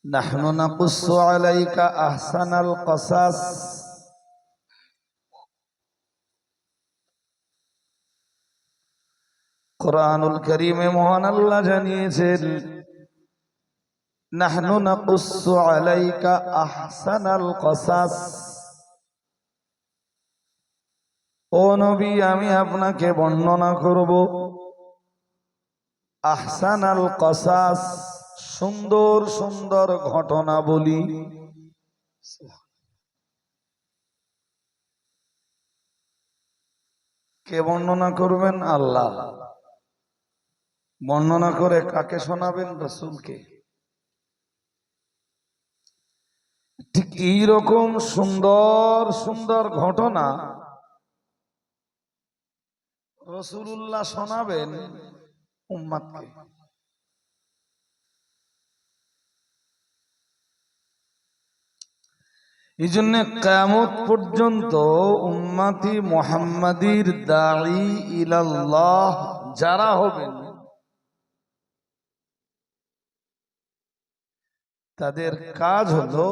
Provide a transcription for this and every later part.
নাহনু নাকুসু আলাইকা আহসানাল কসাস। কুরআনুল কারীমে মহান আল্লাহ জানিয়েছেন, নাহনু নাকুসু আলাইকা আহসানাল কসাস। ও নবী, আমি আপনাকে বর্ণনা করব আহসানাল কসাস, সুন্দর সুন্দর ঘটনা বলি। কে বর্ণনা করবেন? আল্লাহ। বর্ণনা করে কাকে শোনাবেন? রাসূলকে। ঠিক এইরকম সুন্দর সুন্দর ঘটনা রাসূলুল্লাহ শোনাবেন উম্মতকে। এই জন্য কিয়ামত পর্যন্ত উম্মতি মুহাম্মাদির দাঈ ইলাল্লাহ যারা হবেন, তাদের কাজ হলো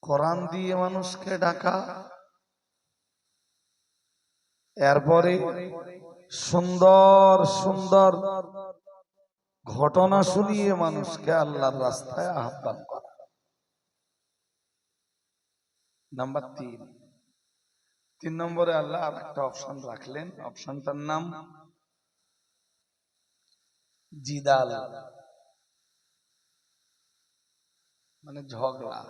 কোরআন দিয়ে মানুষকে ডাকা, এরপরে সুন্দর সুন্দর ঘটনা শুনিয়ে মানুষকে আল্লাহর রাস্তায় আহ্বান করা। নাম্বার 3 নম্বরে আল্লাহ আর একটা অপশন রাখলেন। অপশনটার নাম জিদাল, মানে ঝগড়া।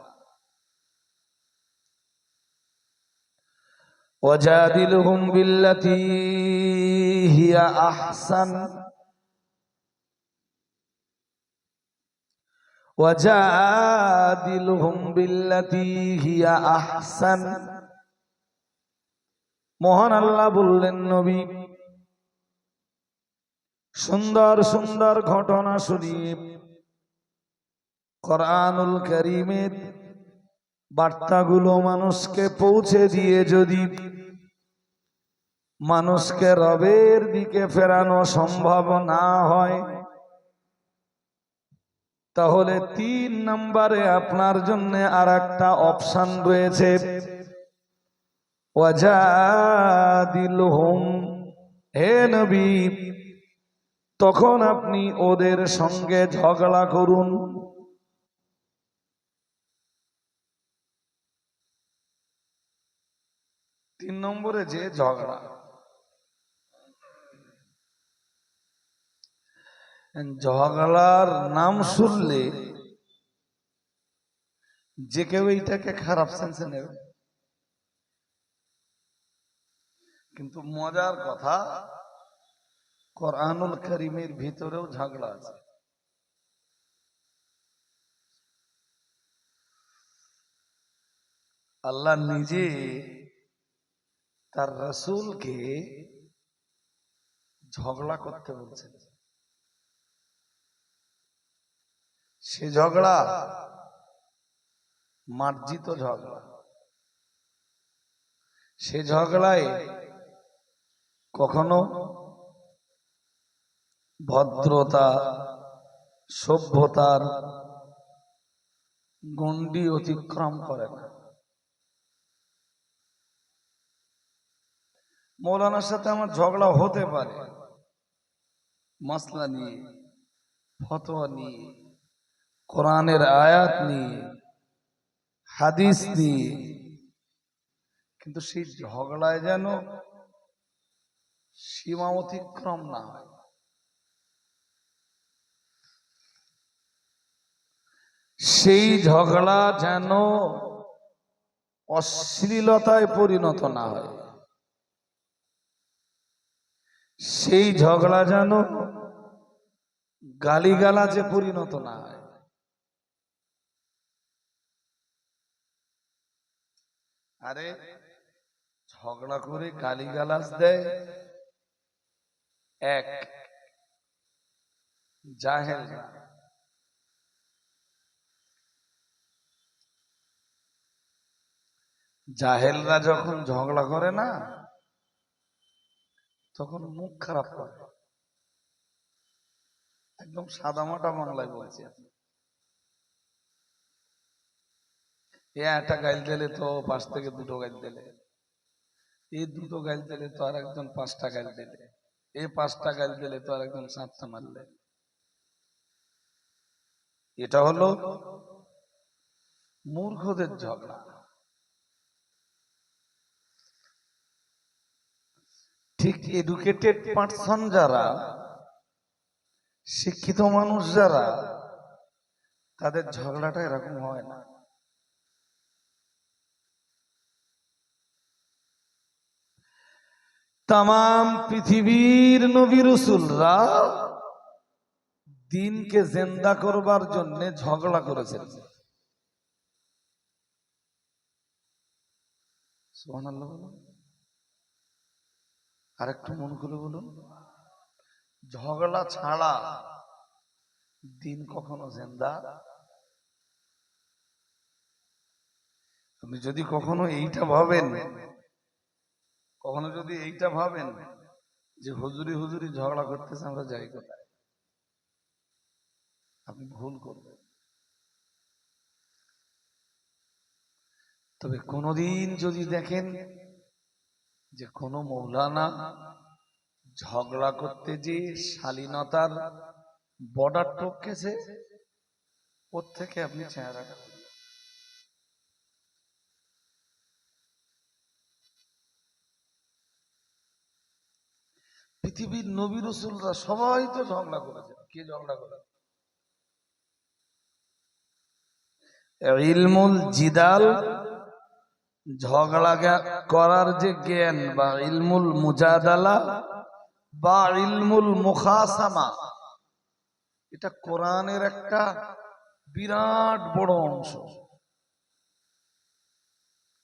ওয়াজাদিলহুম বিল্লাতী হিয়া আহসান, ওয়াজাদিলহুম বিল্লাতী হিয়া আহসান। মহান আল্লাহ বললেন, নবী, সুন্দর সুন্দর ঘটনা শুনিয়ে কুরআনুল কারীমের বার্তাগুলো মানুষকে পৌঁছে দিয়ে যদি মানুষকে রবের দিকে ফেরানো সম্ভব না হয়, তাহলে 3 নম্বরে আপনার জন্য আর একটা অপশন রয়েছে, ওয়াজাদিলহুম। হে নবী, তখন আপনি ওদের সঙ্গে ঝগড়া করুন। তিন নম্বরে যে ঝগড়া, ঝগড়ার নাম শুনলে যে কেউ এইটাকে খারাপ সেন্সে নেবে, কিন্তু মজার কথা কুরআনুল কারীমের ভিতরেও ঝগড়া আছে। আল্লাহ নিজে তার রাসূলকে ঝগড়া করতে বলছেন। সে ঝগড়া মার্জিত ঝগড়া। সে ঝগড়ায় কখনো ভদ্রতা সভ্যতার গণ্ডি অতিক্রম করে না। মৌলানার সাথে আমার ঝগড়া হতে পারে মাসলা নিয়ে, ফতোয়া নিয়ে, কোরআনের আয়াত নিয়ে, হাদিস নিয়ে, কিন্তু সেই ঝগড়ায় যেন সীমা অতিক্রম না হয়। সেই ঝগড়া যেন অশ্লীলতায় পরিণত না হয়। সেই ঝগড়া যেন গালিগালাজে পরিণত না হয়। আরে ঝগড়া করে গালিগালাজ দেয় এক জাহেল, জাহেলরা যখন ঝগড়া করে না, তখন মুখ খারাপ করে। একদম সাদামাটা বাংলায় বলছি। এ একটা গাইল দিলে তো পাশ থেকে দুটো গাইল দিলে, এই দুটো গাইল দিলে তো আর একজন 5টা গাইল দিলে, এই 5টা গাইল দিলে তো আর একজন 7টা মারলে। এটা হলো মূর্খদের ঝগড়া। ঠিক এডুকেটেড পারসন যারা, শিক্ষিত মানুষ যারা, তাদের ঝগড়াটা এরকম হয় না। তামাম পৃথিবীর নবী রাসূলরা দিনকে জিন্দা করবার জন্য ঝগড়া করেছেন। সুবহানাল্লাহ বলুন, আরেকটু মন খুলে বলুন। ঝগড়া ছাড়া দিন কখনো জিন্দা। আপনি যদি কখনো এইটা ভাবেন, কখনো যদি এইটা ভাবেন যে হুজুরি হুজুরি ঝগড়া করতেছে, আমরা যাই কোথায়, আপনি ভুল করবেন। তবে কোনদিন যদি দেখেন যে কোন মৌলানা ঝগড়া করতে যে শালীনতার বর্ডার টপকেছে, ওর থেকে আপনি চেহারাটা, পৃথিবীর নবী রাসূলরা সবাই তো ঝগড়া করেছে। কে ঝগড়া করে? ইলমুল জিদাল, ঝগড়া করার যে জ্ঞান, বা ইলমুল মুজাদালা বা ইলমুল মুখাসামা, এটা কোরআনের একটা বিরাট বড় অংশ।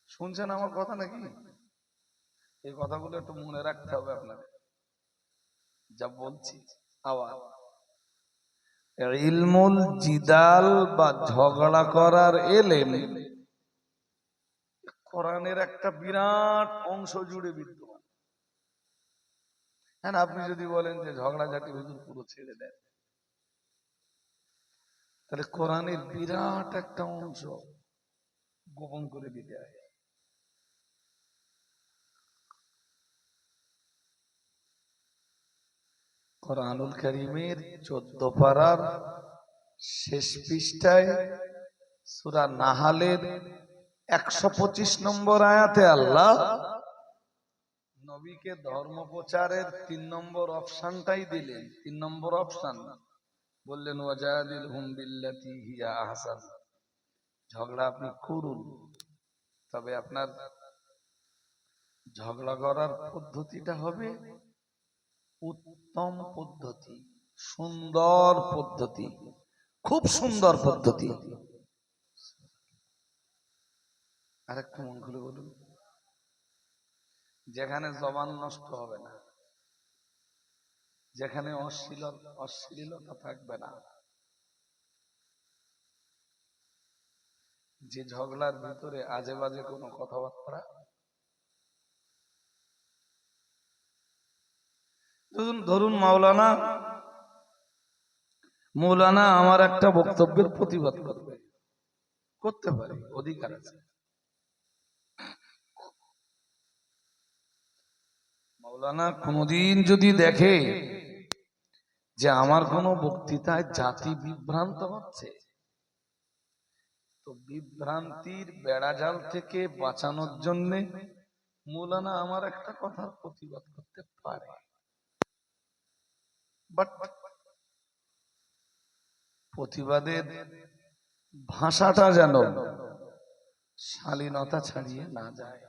শুনছেন আমার কথা নাকি? এই কথাগুলো একটু মনে রাখতে হবে আপনাদের যা বলছি। আওয়াজ, ইলমুল জিদাল বা ঝগড়া করার এলেম কোরআনের একটা বিরাট অংশ জুড়ে বিদ্যমান। হ্যাঁ, আপনি যদি বলেন যে ঝগড়াঝাটি হুজুর পুরো ছেড়ে দেন, তাহলে কোরআনের বিরাট একটা অংশ গোপন করে দিতে হয়। কোরআনুল কারীমের 14 পারার শেষ পৃষ্ঠায় সূরা নাহালের 125 নম্বর আয়াতে আল্লাহ নবীকে ধর্ম প্রচারের 3 নম্বর অপশনটাই দিলেন। 3 নম্বর অপশন বললেন, ওয়াজাদিলহুম বিল্লাতি হিয়া আহসান, ঝগড়া আপনি করুন, তবে আপনার ঝগড়া করার পদ্ধতিটা হবে উত্তম পদ্ধতি, সুন্দর পদ্ধতি, খুব সুন্দর পদ্ধতি। আরেকটু মন খুলে বলুন। যেখানে জবান নষ্ট হবে না, যেখানে অশ্লীলতা থাকবে না, যে ঝগড়ার ভিতরে আজে বাজে কোনো কথাবার্তা। ধরুন মৌলানা আমার একটা বক্তব্যের প্রতিবাদ করবে, করতে পারে, অধিকার আছে। মৌলানা কোনদিন যদি দেখে যে আমার কোনো বক্তৃতায় জাতি বিভ্রান্ত হচ্ছে, তো বিভ্রান্তির বেড়াজাল থেকে বাঁচানোর জন্য মৌলানা আমার একটা কথার প্রতিবাদ করতে পারে। বাট প্রতিবাদের ভাষাটা যেন শালীনতা ছাড়িয়ে না যায়।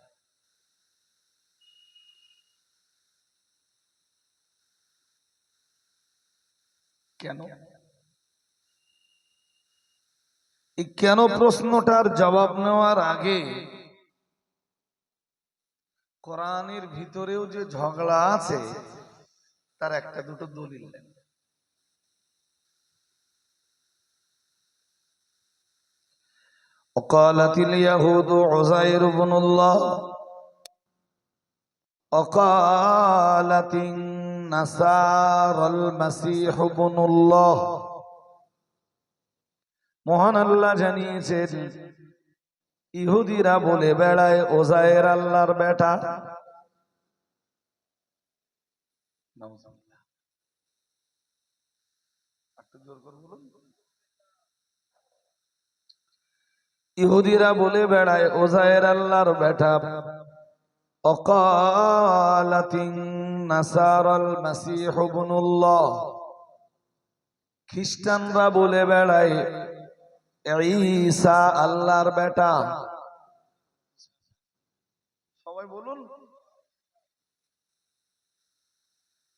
কেন? এই কেন প্রশ্নটার জবাব নেওয়ার আগে কোরআনের ভিতরেও যে ঝগড়া আছে তার একটা দুটো দলিল দেন। وقالت اليهود عزير بن الله وقالت النصارى المسيح بن الله মহান আল্লাহ জানিয়েছেন ইহুদিরা বলে বেড়ায় ওজায়ের আল্লাহর বেটা। ইহুদিরা বলে বেড়ায় ওজায়ের আল্লাহর বেটা। অকালাতিন নাসারাল মাসীহ ইবনুল্লাহ, খ্রিস্টানরা বলে বেড়ায় ঈসা আল্লাহর বেটা। সবাই বলুন,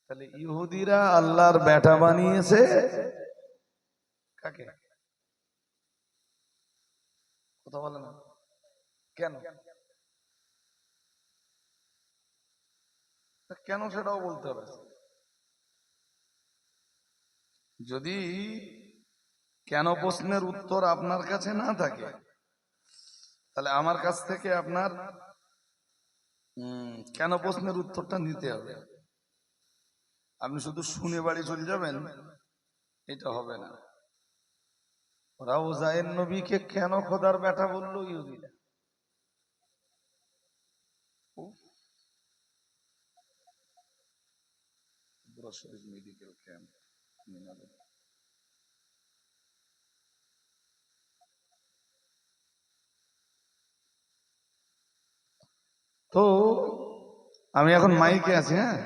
তাহলে ইহুদিরা আল্লাহর বেটা বানিয়েছে কাকে? কথা বলে না কেন? কেন সেটাও বলতে হবে। যদি কেন প্রশ্নের উত্তর আপনার কাছে না থাকে, তাহলে আমার কাছ থেকে আপনার কেন প্রশ্নের উত্তরটা নিতে হবে। আপনি শুধু শুনে বাড়ি চলে যাবেন, এটা হবে না। ওরা উজায়ের নবীকে কেন খোদার বেটা বললো ইহুদিরা? মেডিকেল ক্যাম্প তো আমি এখন মাইকে আছি, হ্যাঁ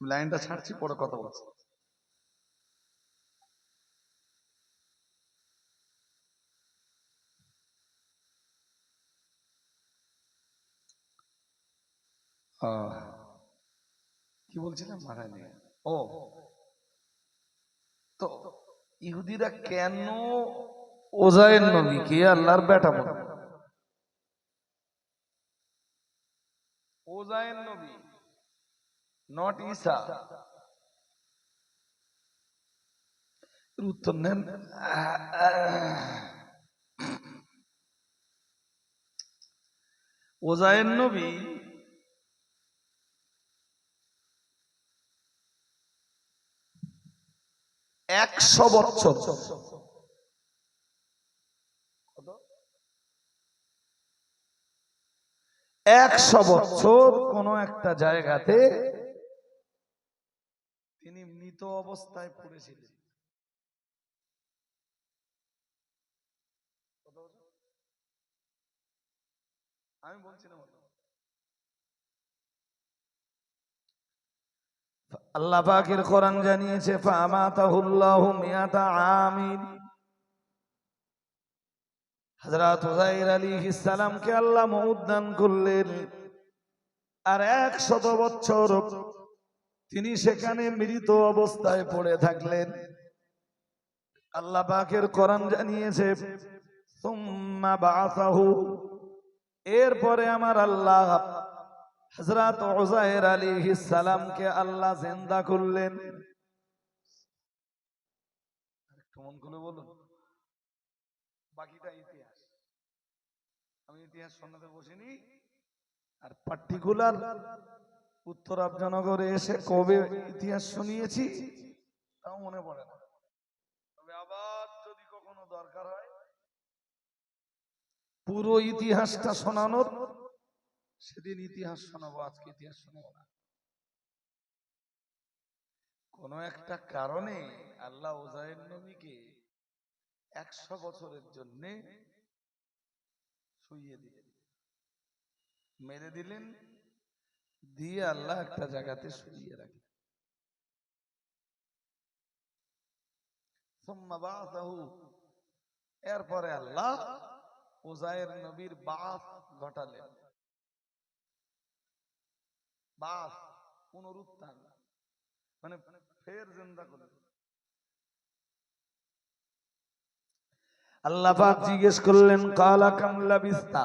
লাইনটা ছাড়ছি, পরে কথা বলছি। কি বলছিলাম মাথায় নেই। ও তো ইহুদিরা কেন ওজায়ের নবীকে আল্লাহর বেটা বলে? ওজায়ের নবী, নট ঈসা। উত্তর নেন। ওজায়ের নবী 100 বছর, 100 বছর কোন একটা জায়গাতে তিনি মৃত অবস্থায় পড়েছিলেন। আমি বলছি না, আল্লাহ পাকের কোরআন জানিয়েছে ফামাতাহুল্লাহু মিয়াতা আমিন। হযরত উযাইর আলাইহিস সালামকে আল্লাহ মউত দান করলেন, আর 100 বছর তিনি সেখানে মৃত অবস্থায় পড়ে থাকলেন। আল্লাহ পাকের কোরআন জানিয়েছে সুম্মা বাআসাহু, এরপরে আমার আল্লাহ হযরত উযাইর আলাইহিস সালামকে আল্লাহ জিন্দা করলেন। কেমন করে বলুন, বাকিটা ইতিহাস। আমি ইতিহাস শোনাতে বসিনি, আর পার্টিকুলার উত্তর আফজানগরে এসে কবে ইতিহাস শুনিয়েছি তাও মনে পড়ে না। তবে আবার যদি কখনো দরকার হয় পুরো ইতিহাসটা শোনানোর, সেদিন ইতিহাস শোনাবো, আজকে ইতিহাস শোনাবো না। কোন একটা কারণে আল্লাহ উযাইর নবীকে 100 বছরের জন্য শুইয়ে দিলেন, মেরে দিলেন, দিয়ে আল্লাহ একটা জায়গাতে শুইয়ে রাখলেন। সুম্মা বাআসাহু, এরপরে আল্লাহ উযাইর নবীর বাস ঘটালেন। বাস পুনরুত্থান, মানে ফের জিন্দা করলেন। আল্লাহ পাক জিজ্ঞেস করলেন কালা কাম লাবিস্তা,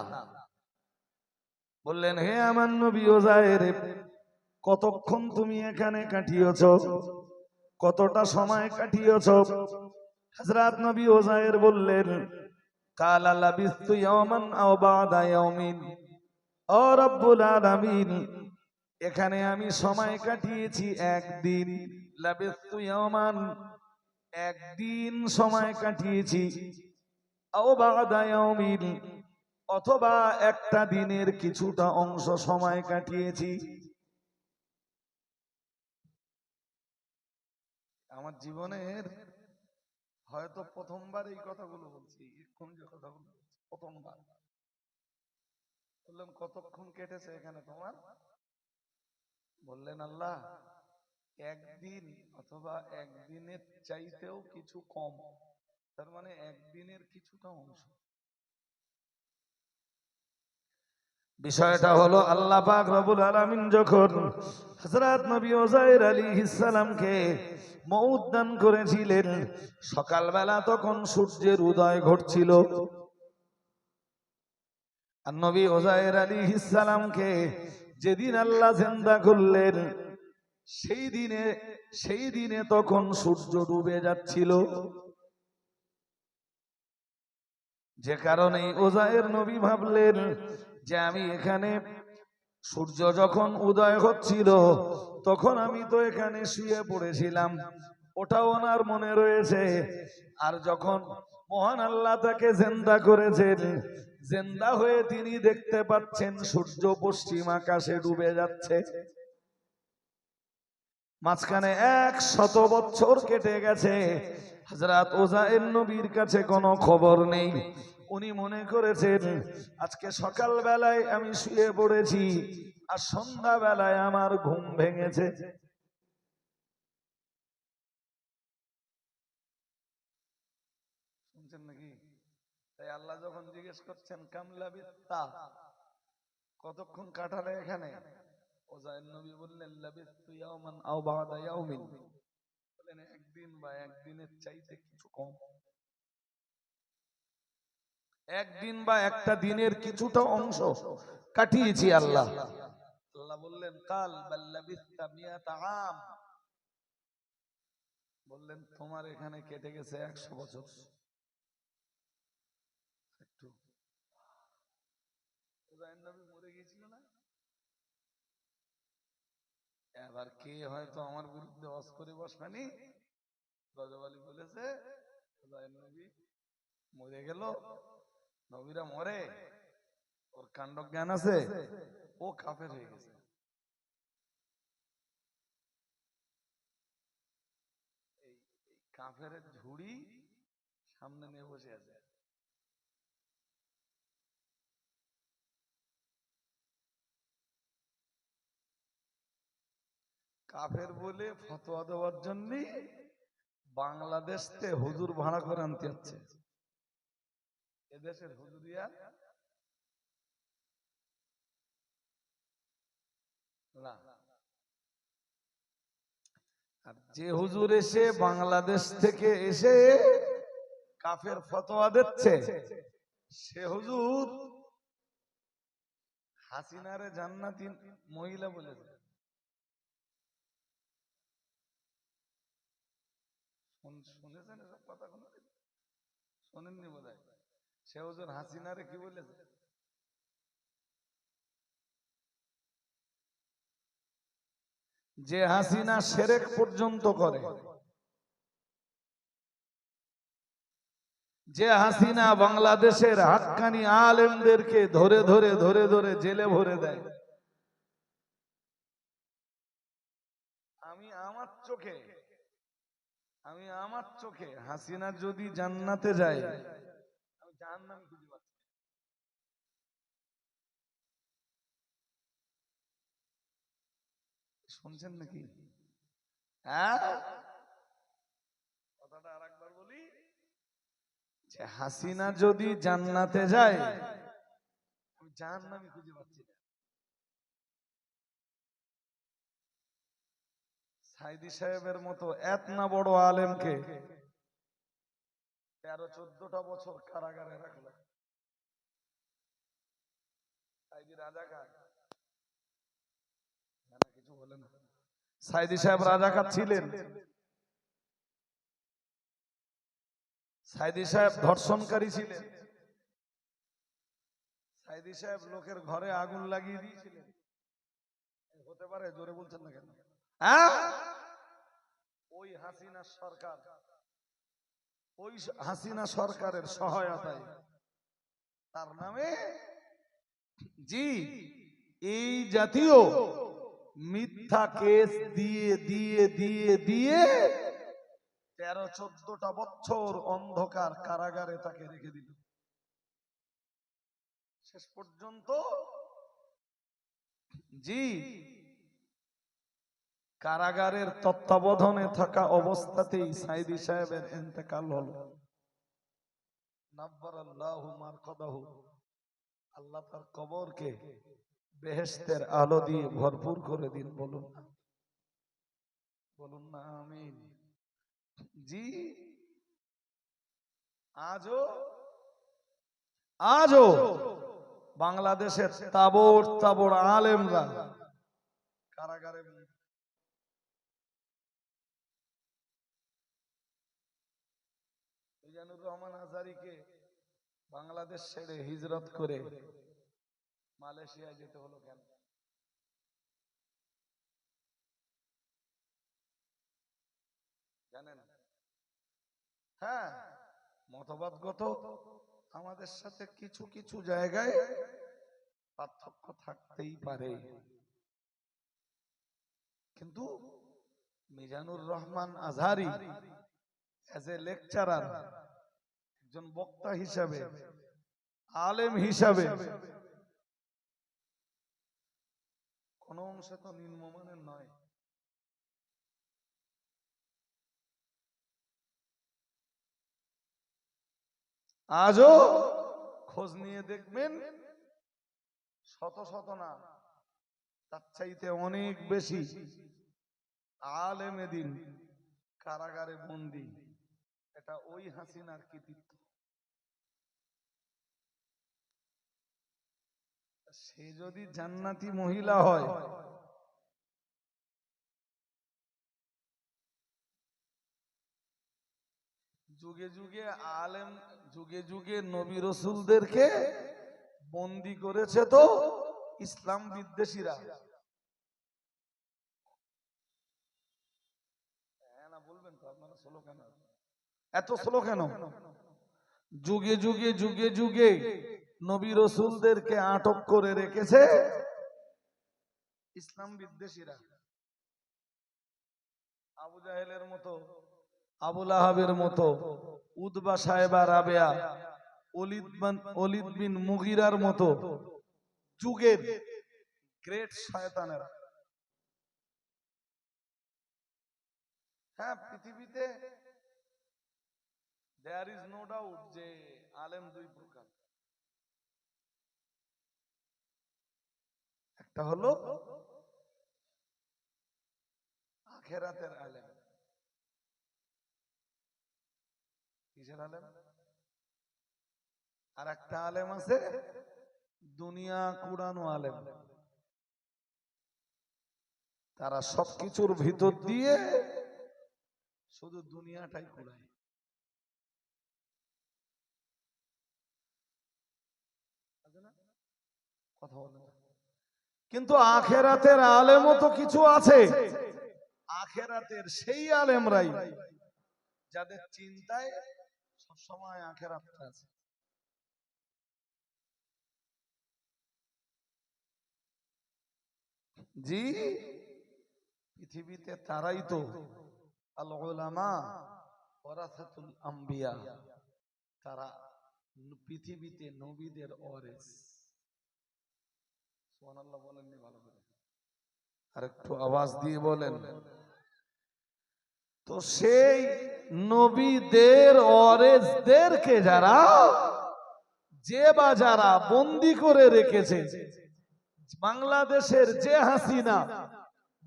বললেন হে আমার নবী উযাইর, কতক্ষণ তুমি এখানে কাটিয়েছো, কতটা সময় কাটিয়েছো? হযরত নবী উযাইর বললেন কালা লাবিস্তু ইয়াওমান আও বা'দা ইয়াওমিন। ও রব্বুল আলামিন, এখানে আমি সময় কাটিয়েছি একদিন, লাবিস্তু ইয়াওমান, একদিন সময় কাটিয়েছি, আও বা'দা ইয়াওমিন, অথবা একটা দিনের কিছুটা অংশ সময় কাটিয়েছি। আমার জীবনের হয়তো প্রথমবার এই কথাগুলো বলছি, এখন যে কথাগুলো বলছি প্রথমবার। বললেন কতক্ষণ কেটেছে এখানে তোমার? বললেন আল্লাহ একদিন অথবা একদিনের চাইতেও কিছু কম, তার মানে একদিনের কিছুটা অংশ। বিষয়টা হলো আল্লাহ পাক রব্বুল আলামিন যখন হযরত নবী উযাইর আলাইহিস সালামকে মউত দান করেছিলেন, সকালবেলা তখন সূর্যের উদয় ঘটছিল। আর নবী উযাইর আলাইহিস সালামকে যেদিন আল্লাহ জিন্দা করলেন, সেই দিনে তখন সূর্য ডুবে যাচ্ছিল। যে কারণে উযাইর নবী ভাবলেন যে আমি এখানে, সূর্য যখন উদয় হচ্ছিল তখন আমি তো এখানে শুয়ে পড়েছিলাম, ওটা ওনার মনে রয়েছে। আর যখন মহান আল্লাহ তাকে জিন্দা করেছেন, জিন্দা হয়ে তিনি দেখতে পাচ্ছেন সূর্য পশ্চিম আকাশে ডুবে যাচ্ছে। মাঝখানে 100 বছর কেটে গেছে, হযরত উযাইর নবীর কাছে কোনো খবর নেই। উনি মনে করেছেন আজকে সকাল বেলায় আমি শুয়ে পড়েছি আর সন্ধ্যা বেলায় আমার ঘুম ভেঙেছে। শুনছেন নাকি? তাই আল্লাহ যখন জিজ্ঞেস করছেন কামলা বিত্তা, কতক্ষণ কাটালে এখানে, উযাইর নবী বললেন লাবিস্তু ইয়াওমান আও বা'দা ইয়াওমিন, বলেন একদিন বা একদিনের চাইতে কিছু কম, একদিন বা একটা দিনের কিছুটা অংশ কাটিয়েছি আল্লাহ। আল্লাহ বললেন কাল বাল লাবিস্তা মিয়াতা আম, বললেন তোমার এখানে কেটে গেছে 100 বছর। একটু উযাইর নবী মরে গিয়েছিল না? এবার কে হয়তো আমার বিরুদ্ধে ওয়াজ করে বসবানি, রজব আলী বলেছে উযাইর নবী মরে গেল, নবীরা মরে, ওর কাণ্ড জ্ঞান আছে, ও কাফের হয়ে গেছে। এই কাফের ঝুড়ি সামনে নিয়ে বসে আছে। কাফের বলে ফতোয়া দেওয়ার জন্য বাংলাদেশ থেকে হুজুর ভাড়া করে আনতে হচ্ছে। এদেশের হুজুরিয়া না, আর যে হুজুর এসে বাংলাদেশ থেকে এসে কাফের ফতোয়া দিচ্ছে, সে হুজুর হাসিনারে জান্নাতি মহিলা বলেছে। শুনেছেন এসব কথা? শোনেননি বোধহয়। সে হুজুর হাসিনারে কি বলেছে? যে হাসিনা শিরক পর্যন্ত করে, যে হাসিনা বাংলাদেশের হাক্কানি আলেমদেরকে ধরে ধরে ধরে ধরে জেলে ভরে দেয়, আমি আমার চোখে হাসিনা যদি জান্নাতে যায়, আমি জাহান্নাম খুঁজে পাচ্ছি। শুনছেন নাকি? হ্যাঁ, কথাটা আরেকবার বলি, যে হাসিনা যদি জান্নাতে যায়, আমি জাহান্নামই খুঁজে পাচ্ছি না। সাইদি সাহেবের মতো এত না বড় আলেমকে 13-14টা বছর কারাগারে রাখলো। সাইদি রাজাকার, কিছু বলে না। সাইদি সাহেব রাজাকার ছিলেন। সাইদি সাহেব ধর্ষণকারী ছিলেন। সাইদি সাহেব লোকের ঘরে আগুন লাগিয়ে দিয়েছিলেন, হতে পারে? জোরে বলছেন না কেন? হ্যাঁ, ওই হাসিনা সরকার, ওই হাসিনা সরকারের সহায়তায় তার নামে জি এই জাতীয় মিথ্যা কেস দিয়ে দিয়ে দিয়ে দিয়ে 13-14টা বছর অন্ধকার কারাগারে তাকে রেখে দিল। শেষ পর্যন্ত জি কারাগারের তত্ত্বাবধানে থাকা অবস্থাতেই সাইদি সাহেবের ইন্তেকাল হলো। নাব্বারাল্লাহু মারকাদাহু, আল্লাহ তার কবরকে বেহেশতের আলো দিয়ে ভরপুর করে দিন। বলুন না, বলুন না আমিন। জি আজও আজও বাংলাদেশের তাবড় তাবড় আলেমরা কারাগারে। মিজানুর রহমান আজহারীকে বাংলাদেশ ছেড়ে হিজরত করে মালয়েশিয়া যেতে হলো কেন? জানেন? হ্যাঁ, মতবাদগত আমাদের সাথে কিছু কিছু জায়গায় পার্থক্য থাকতেই পারে, কিন্তু Mizanur Rahman Azhari as a lecturer, একজন বক্তা হিসাবে, আলেম হিসাবে কোন অংশে তো নিম্নমানের নয়। আজও খোঁজ নিয়ে দেখবেন, শত শত না, তার চাইতে অনেক বেশি আলেমে দ্বীন কারাগারে বন্দী। এটা ওই হাসিনার কৃতিত্ব। সে যদি জান্নাতি মহিলা হয়, যুগে যুগে আলেম, যুগে যুগে নবী রাসূলদেরকে বন্দী করেছে তো ইসলাম বিদ্বেষীরা। হ্যাঁ না বলবেন তো, আপনারা স্লো কেন, এত স্লো কেন? যুগে যুগে যুগে যুগে নবী রাসূলদেরকে আটক করে রেখেছে ইসলাম বিদ্বেষীরা। আবু জাহেলের মতো, আবু লাহাবের মতো, উতবা সাহেবা রাবেয়া, ওলিদ বিন মুগিরার মতো যুগের গ্রেট শয়তানেরা। হ্যাঁ, পৃথিবীতে দেয়ার ইজ নো ডাউট যে আলেম দুই প্রকার। একটা হলো আখেরাতের আলেম। কিসের আলেম? আর একটা আলেম আছে দুনিয়া কুড়ানো আলেম। তারা সবকিছুর ভিতর দিয়ে শুধু দুনিয়াটাই কুড়ায়। কথা বলেন। কিন্তু আখেরাতের আলেমও তো কিছু আছে। আখেরাতের সেই আলেমরাই যাদের চিন্তায় সবসময় আখেরাতটা আছে। জি পৃথিবীতে তারাই তো আল উলামা ওয়ারাসাতুল আম্বিয়া, তারা পৃথিবীতে নবীদের ওয়ারিস। সুবহানাল্লাহ বলেননি ভালো করে? আর একটু আওয়াজ দিয়ে বলেন তো। সেই নবীদের ওয়ারিসদেরকে যারা, যে বা যারা বন্দী করে রেখেছে, বাংলাদেশের যে হাসিনা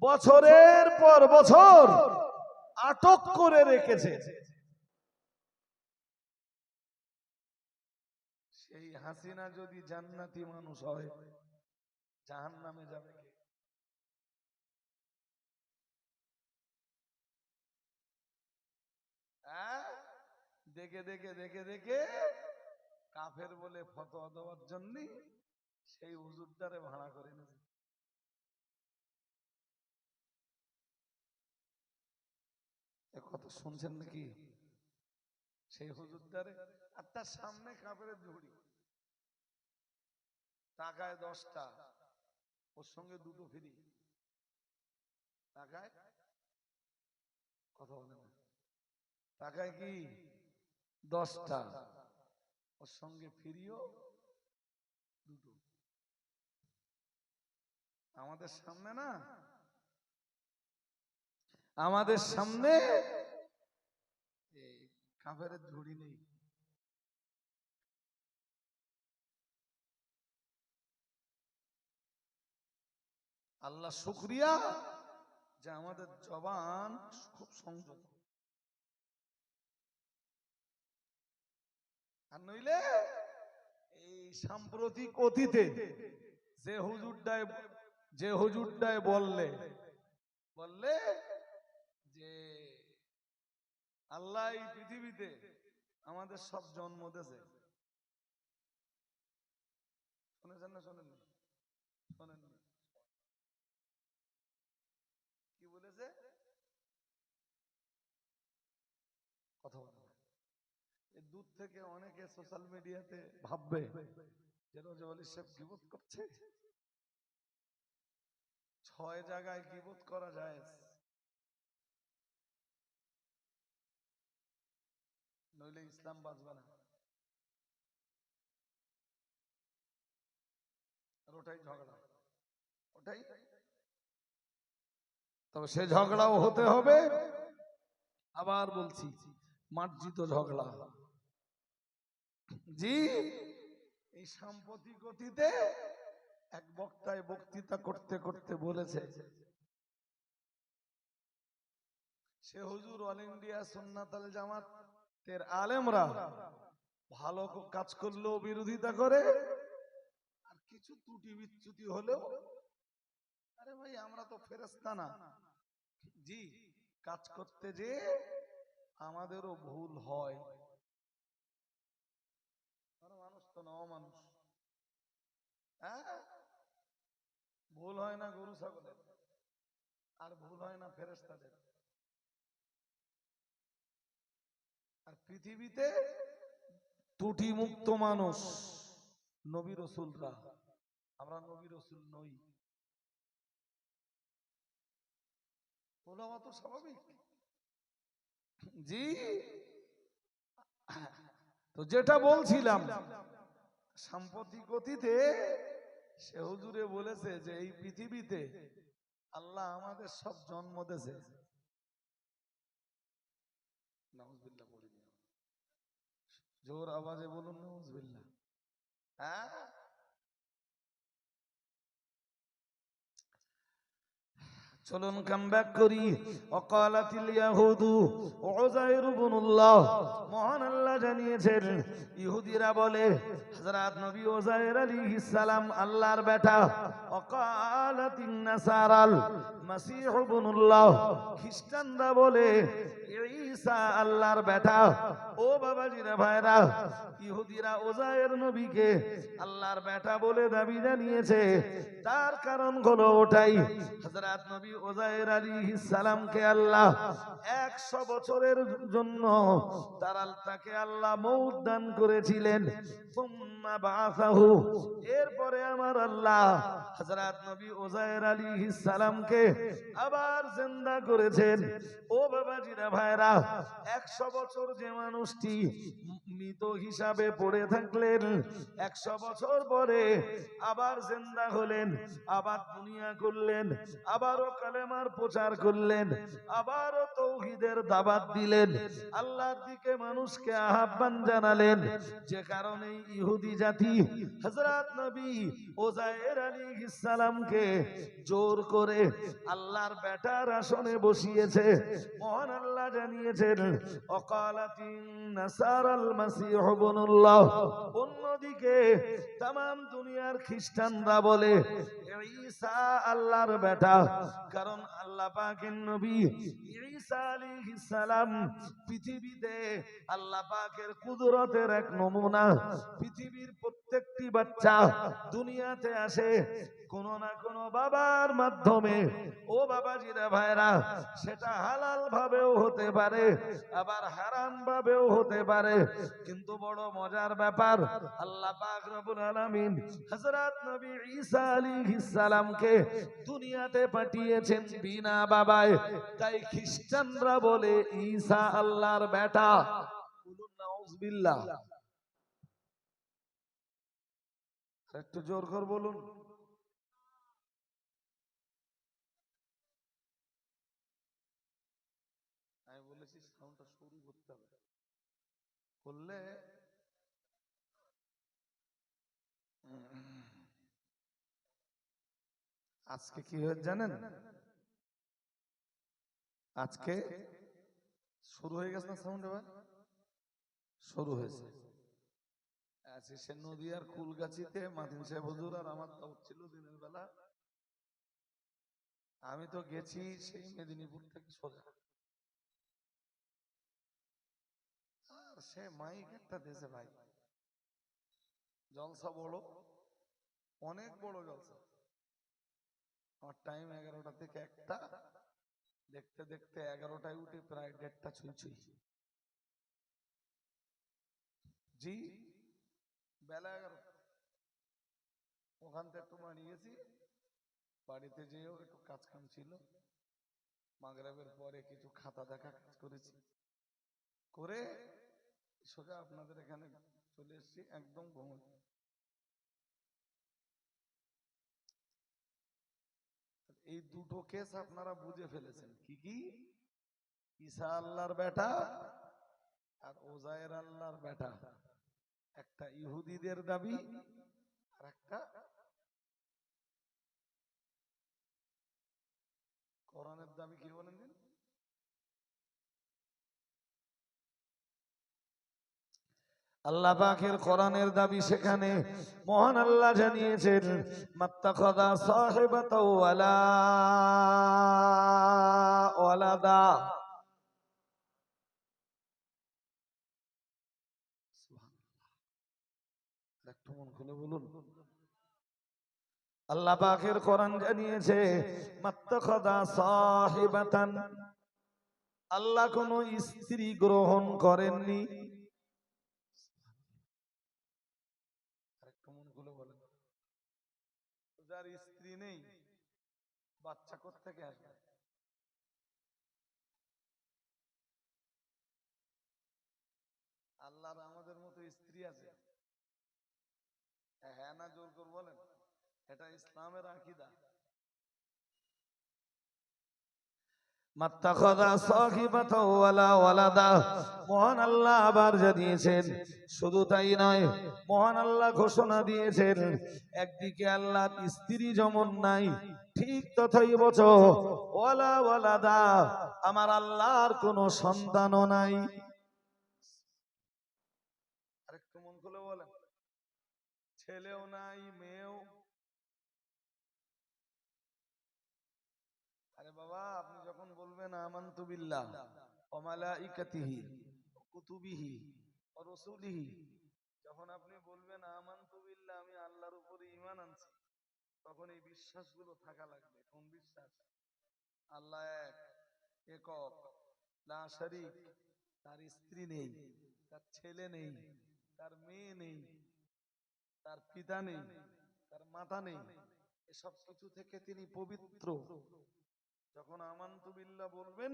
বছরের পর বছর আটক করে রেখেছে, সেই হাসিনা যদি জান্নাতি মানুষ হয়, জাহান্নামে যাবে কে? দেখে দেখে দেখে দেখে কাফের বলে ফতোয়া দেওয়ার জন্য সেই হুজুরটারে ভাড়া করে এনেছে। এ কথা শুনছেন নাকি? সেই হুজুরটারে, আর তার সামনে কাপড়ের ঝুড়ি, টাকায় 10টা, ওর সঙ্গে 2টো ফ্রি। টাকায় কথা বলে না, টাকায় কি 10টা, ওর সঙ্গে ফ্রিও 2টো। আমাদের সামনে না, আমাদের সামনে কাপড়ের ঝুড়ি নেই। আল্লাহ শুকরিয়া যে আমাদের জবান খুব সংযত। আর নইলে এই সাম্প্রতিক অতীতে যে হুজুরটায় বললে যে আল্লাহ এই পৃথিবীতে আমাদের সব জন্ম দিয়েছে, শুনেছেন না? শোনেননি? শোনেননি? কি বলেছে? কথা বলে না। দূর থেকে অনেকে সোশ্যাল মিডিয়াতে ভাববে যে রজব সাহেব গীবত করছে। 6 জায়গায় গীবত করা যায়, নইলে ইসলাম বাঁচবে না। আর ওটাই ঝগড়া, ওটাই। তবে সে ঝগড়াও হতে হবে, আবার বলছি, মার্জিত ঝগড়া। জি, এই সাম্প্রতিক অতীতে এক বক্তায় বক্তৃতা করতে করতে বলেছে, সে হুজুর অল ইন্ডিয়া সুন্নাত আল জামাতের আলেমরা ভালো কাজ করলেও বিরোধিতা করে, আর কিছু ত্রুটি বিচ্যুতি হলেও, আরে ভাই আমরা তো ফেরেশতা না। জি, কাজ করতে যে আমাদেরও ভুল হয়, মানুষ তো নও মানুষ। হ্যাঁ, ভুল হয় না গরু ছাগলের, আর ভুল হয় না ফেরেশতাদের। আর পৃথিবীতে ত্রুটি মুক্ত মানুষ নবী রাসূলরা, আমরা নবী রাসূল নই। বলা তো স্বাভাবিক। জি, তো যেটা বলছিলাম, সাম্প্রতিক অতীতে সে হুজুরে বলেছে যে এই পৃথিবীতে আল্লাহ আমাদের সব জন্ম দিয়েছে। নাউজুবিল্লাহ বলিনি, জোর আওয়াজে বলুন নাউজুবিল্লাহ। হ্যাঁ, চলুন কাম ব্যাক করি। ওয়াকালাতিল ইয়াহুদু উযাইর ইবনুল্লাহ, মহান আল্লাহ জানিয়েছেন ইহুদিরা বলে হযরত নবী উযাইর আলাইহিস সালাম আল্লাহর বেটা। ওয়াকালাতিন নাসারাল মাসীহ ইবনুল্লাহ, খ্রিস্টানরা বলে ঈসা আল্লাহর বেটা। ও বাবাজিরা ভাইরা, ইহুদিরা উযাইর নবীকে আল্লাহর বেটা বলে দাবি জানিয়েছে। তার কারণ হলো ওটাই, হযরত নবী উযাইর আলাইহিস সালামকে আল্লাহ 100 বছরের জন্য তাকে আল্লাহ মউত দান করেছিলেন। সুম্মা বাআসাহু, এরপরে আমার আল্লাহ হযরত নবী উযাইর আলাইহিস সালামকে আবার জিন্দা করেছেন। ও বাবাজিরা ভাইরা, 100 বছর যে মানুষটি মৃত হিসাবে পড়ে থাকলেন, 100 বছর পরে আবার জিন্দা হলেন, আবার দুনিয়া করলেন, আবারও কালেমার প্রচার করলেন, আবারও তাওহীদের দাওয়াত দিলেন, আল্লাহর দিকে মানুষকে আহ্বান জানালেন। যে কারণে ইহুদি জাতি হযরত নবী উযাইর আলাইহিস সালামকে জোর করে আল্লাহর বেটার আসনে বসিয়েছে। মহান আল্লাহ জানিয়েছেন ওয়াকালাতিন নাসারাল মাসীহ ইবনুল্লাহ, অন্যদিকে তাম দুনিয়ার খ্রিস্টানরা বলে ঈসা আল্লাহর বেটা। কারণ আল্লাহ পাকের নবী ঈসা আলাইহিস সালাম পৃথিবীতে আল্লাহ পাকের কুদরতের এক নমুনা। পৃথিবীর প্রত্যেকটি বাচ্চা দুনিয়াতে আসে কোন না কোন বাবার মাধ্যমে। ও বাবাজিরা ভাইরা, সেটা হালাল ভাবেও হতে পারে, আবার হারাম ভাবেও হতে পারে। কিন্তু বড় মজার ব্যাপার, আল্লাহ পাক রব্বুল আলামিন হযরত নবী ঈসা আলাইহিস সালামকে দুনিয়াতে পাঠিয়েছেন বিনা বাবায়। তাই খ্রিস্টানরা বলে ঈসা আল্লাহর বেটা। বলুন নাউজুবিল্লাহ। একটু জোর করে বলুন। আমি বলেছি সাউন্ডটা শুরু করতে হবে, করলে আজকে কি হয়েছে জানেন? আজকে শুরু হয়ে গেছে না সাউন্ড? এবার শুরু হয়েছে। সে নদীয়ার কুলগাছিতে মাদিন সাহেব হুজুর আর আমার দাওয়াত ছিল দিনের বেলা। আমি তো গেছি সেই মেদিনীপুর থেকে সোজা, আর সে মাইক একটা দেশে ভাই, জলসা বড়, অনেক বড় জলসা। আমার টাইম 11টা থেকে 1টা, দেখতে দেখতে 11টায় উঠে প্রায় 1:30টা ছুঁই ছুঁই। জি, বেলা 11টা। ওখান থেকে একটু বাড়ি গেছি, বাড়িতে যেয়েও একটু কাজ কাম ছিল, মাগরিবের পরে কিছু খাতা দেখা কাজ করেছি, করে সোজা আপনাদের এখানে চলে এসেছি একদম ঘুমোতে। এই দুটো কেস আপনারা বুঝে ফেলেছেন। কি কি? ঈসা আল্লাহর বেটা আর ওজায়ের আল্লাহর বেটা। একটা ইহুদিদের দাবি আর একটা কোরআনের দাবি। কি বলেন দিন? আল্লাহ পাকের কোরআনের দাবি, সেখানে মহান আল্লাহ জানিয়েছেন মাত্তাখাযা সাহিবাতাও ওয়ালা ওয়ালাদা। একটু মন খুলে বলুন। আল্লাহ পাকের কোরআন জানিয়েছে মাত্তাখাযা সাহিবাতান, আল্লাহ কোন স্ত্রী গ্রহণ করেননি। আরেকটু মন খুলে বলেন, যার স্ত্রী নেই বাচ্চা কোত্থেকে আসবে? আল্লাহর আমাদের মতো স্ত্রী আছে? হ্যাঁ না জোর করে বলেন। এটা ইসলামের আকীদা। মাত্তাখাযা সাহিবাতাও ওয়ালা ওয়ালাদা, মহান আল্লাহ আবার জানিয়েছেন, শুধু তাই নয়, মহান আল্লাহ ঘোষণা দিয়েছেন একদিকে আল্লাহ স্ত্রী যেমন নাই, ঠিক তথাই বচন ওয়ালা ওয়ালাদা, আমার আল্লাহর কোনো সন্তানও নাই। আরেকটু মন খুলে বলেন, ছেলেও নাই মেয়েও। আরে বাবা, আপনি যখন বলবেন আমানতু বিল্লাহ ওয়া মালাইকাতিহি ওয়া কুতুবিহি ওয়া রাসূলিহি, যখন আপনি বলবেন আমানতু বিল্লাহ, আমি আল্লাহর উপরে ঈমান আনছি, তখন এই বিশ্বাসগুলো থাকা লাগবে। কোন বিশ্বাস? আল্লাহ এক, একক, লা শারীক, তার স্ত্রী নেই, তার ছেলে নেই, তার মেয়ে নেই, তার পিতা নেই, তার মাতা নেই, এসব কিছু থেকে তিনি পবিত্র। যখন আমানতু বিল্লাহ বলবেন,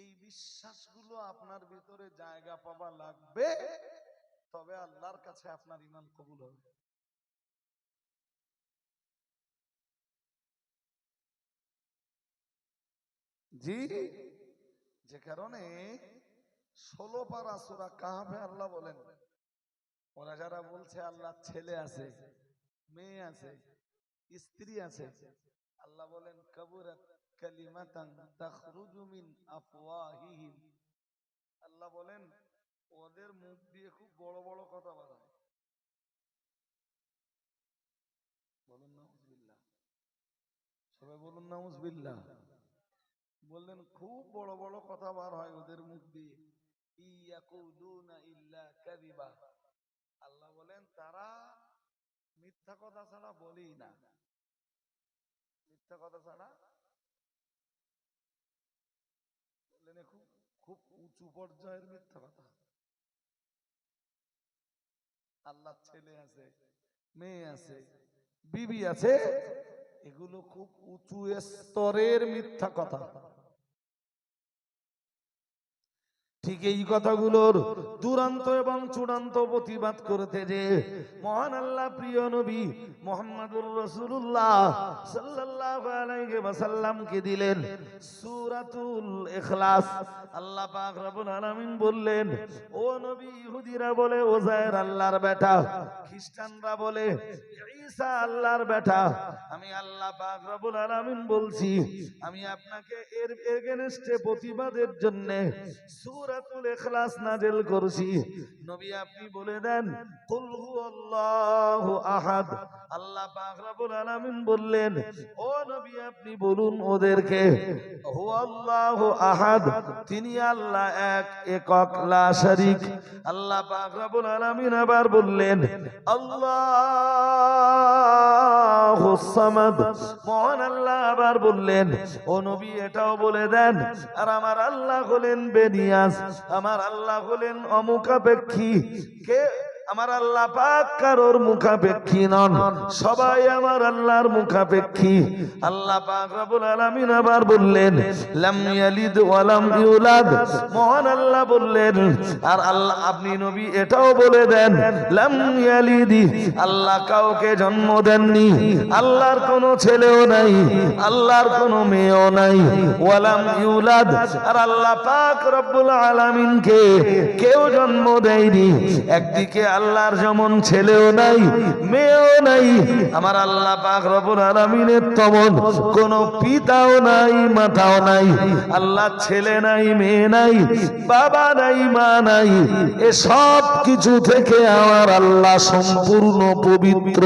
এই বিশ্বাসগুলো আপনার ভিতরে জায়গা পাওয়া লাগবে, তবে আল্লাহর কাছে আপনার ঈমান কবুল হবে। জি, যে কারণে 16 পারা সূরা কাহফে আল্লাহ বলেন, ওরা যারা বলছে আল্লাহ ছেলে আছে, মেয়ে আছে, স্ত্রী আছে, আল্লাহ বলেন কাবুরাত কালিমাতান তাখরুজু মিন আফওয়াহিহিম, আল্লাহ বলেন ওদের মুখ দিয়ে খুব বড় বড় কথা বার হয়। বলুন নাউজুবিল্লাহ। বলুন নাউজুবিল্লাহ। বললেন খুব বড় বড় কথা বার হয় ওদের মুখ দিয়ে, ইয়াকুলুনা ইল্লা কাযিবা। আল্লাহ বলেন তারা মিথ্যা কথা ছাড়া বলেই না, মিথ্যা কথা ছাড়া। বললেন খুব খুব উঁচু পর্যায়ের মিথ্যা কথা। আল্লাহ ছেলে আছে, মেয়ে আছে, বিবি আছে, এগুলো খুব উঁচু স্তরের মিথ্যা কথা। ঠিক এই কথাগুলোর দুরন্ত এবং চূড়ান্ত প্রতিবাদ করতে যে মহান আল্লাহ প্রিয় নবী মুহাম্মদুর রাসূলুল্লাহ সাল্লাল্লাহু আলাইহি ওয়াসাল্লামকে দিলেন সূরাতুল ইখলাস। আল্লাহ পাক রব্বুল আলামিন বললেন, ও নবী, ইহুদিরা বলে ওজায়ের আল্লাহর বেটা, খ্রিস্টানরা বলে ঈসা আল্লাহর বেটা। আমি আল্লাহ পাক রব্বুল আলামিন বলছি, আমি আপনাকে এর এগেইনস্টে প্রতিবাদের জন্য সূরাতুল ইখলাস নাযিল করছি। নবী আপনি বলে দেন কুল হুয়াল্লাহু আহাদ। আল্লাহ পাক রব্বুল আলামিন বললেন, ও নবী আপনি বলুন ওদেরকে হুয়াল্লাহু আহাদ, তিনি আল্লাহ এক, একক, লা শারীক। আল্লাহ পাক রব্বুল আলামিন আবার বললেন আল্লাহুস সামাদ। মহান আল্লাহ আবার বললেন, ও নবী এটাও বলে দেন আর আমার আল্লাহ হলেন বেনিয়াজ, আমার আল্লাহ হলেন অমুখাপেক্ষী। কে? আমার আল্লাহ পাক কারোর মুখাপেক্ষী নন, সবাই আমার আল্লাহর মুখাপেক্ষী। আল্লাহ পাক রব্বুল আলামিন আবার বললেন লাম ইয়ালিদ ওয়া লাম ইউলাদ। মহান আল্লাহ বললেন, আর আল্লাহ আপনি নবী এটাও বলে দেন লাম ইয়ালিদ, আল্লাহ কাউকে জন্ম দেননি, আল্লাহর কোনো ছেলেও নাই, আল্লাহর কোনো মেয়েও নাই। ওয়া লাম ইউলাদ, আর আল্লাহ পাক রব্বুল আলামিনকে কেউ জন্ম দেয়নি। একদিকে আল্লাহর যেমন ছেলেও নাই, মেয়েও নাই, আমার আল্লাহ পাক রব্বুল আলামিনের তেমন কোনো পিতাও নাই, মাতাও নাই। আল্লাহ ছেলে নাই, মেয়ে নাই, বাবা নাই, মা নাই। এ সব কিছু থেকে আমার আল্লাহ সম্পূর্ণ পবিত্র।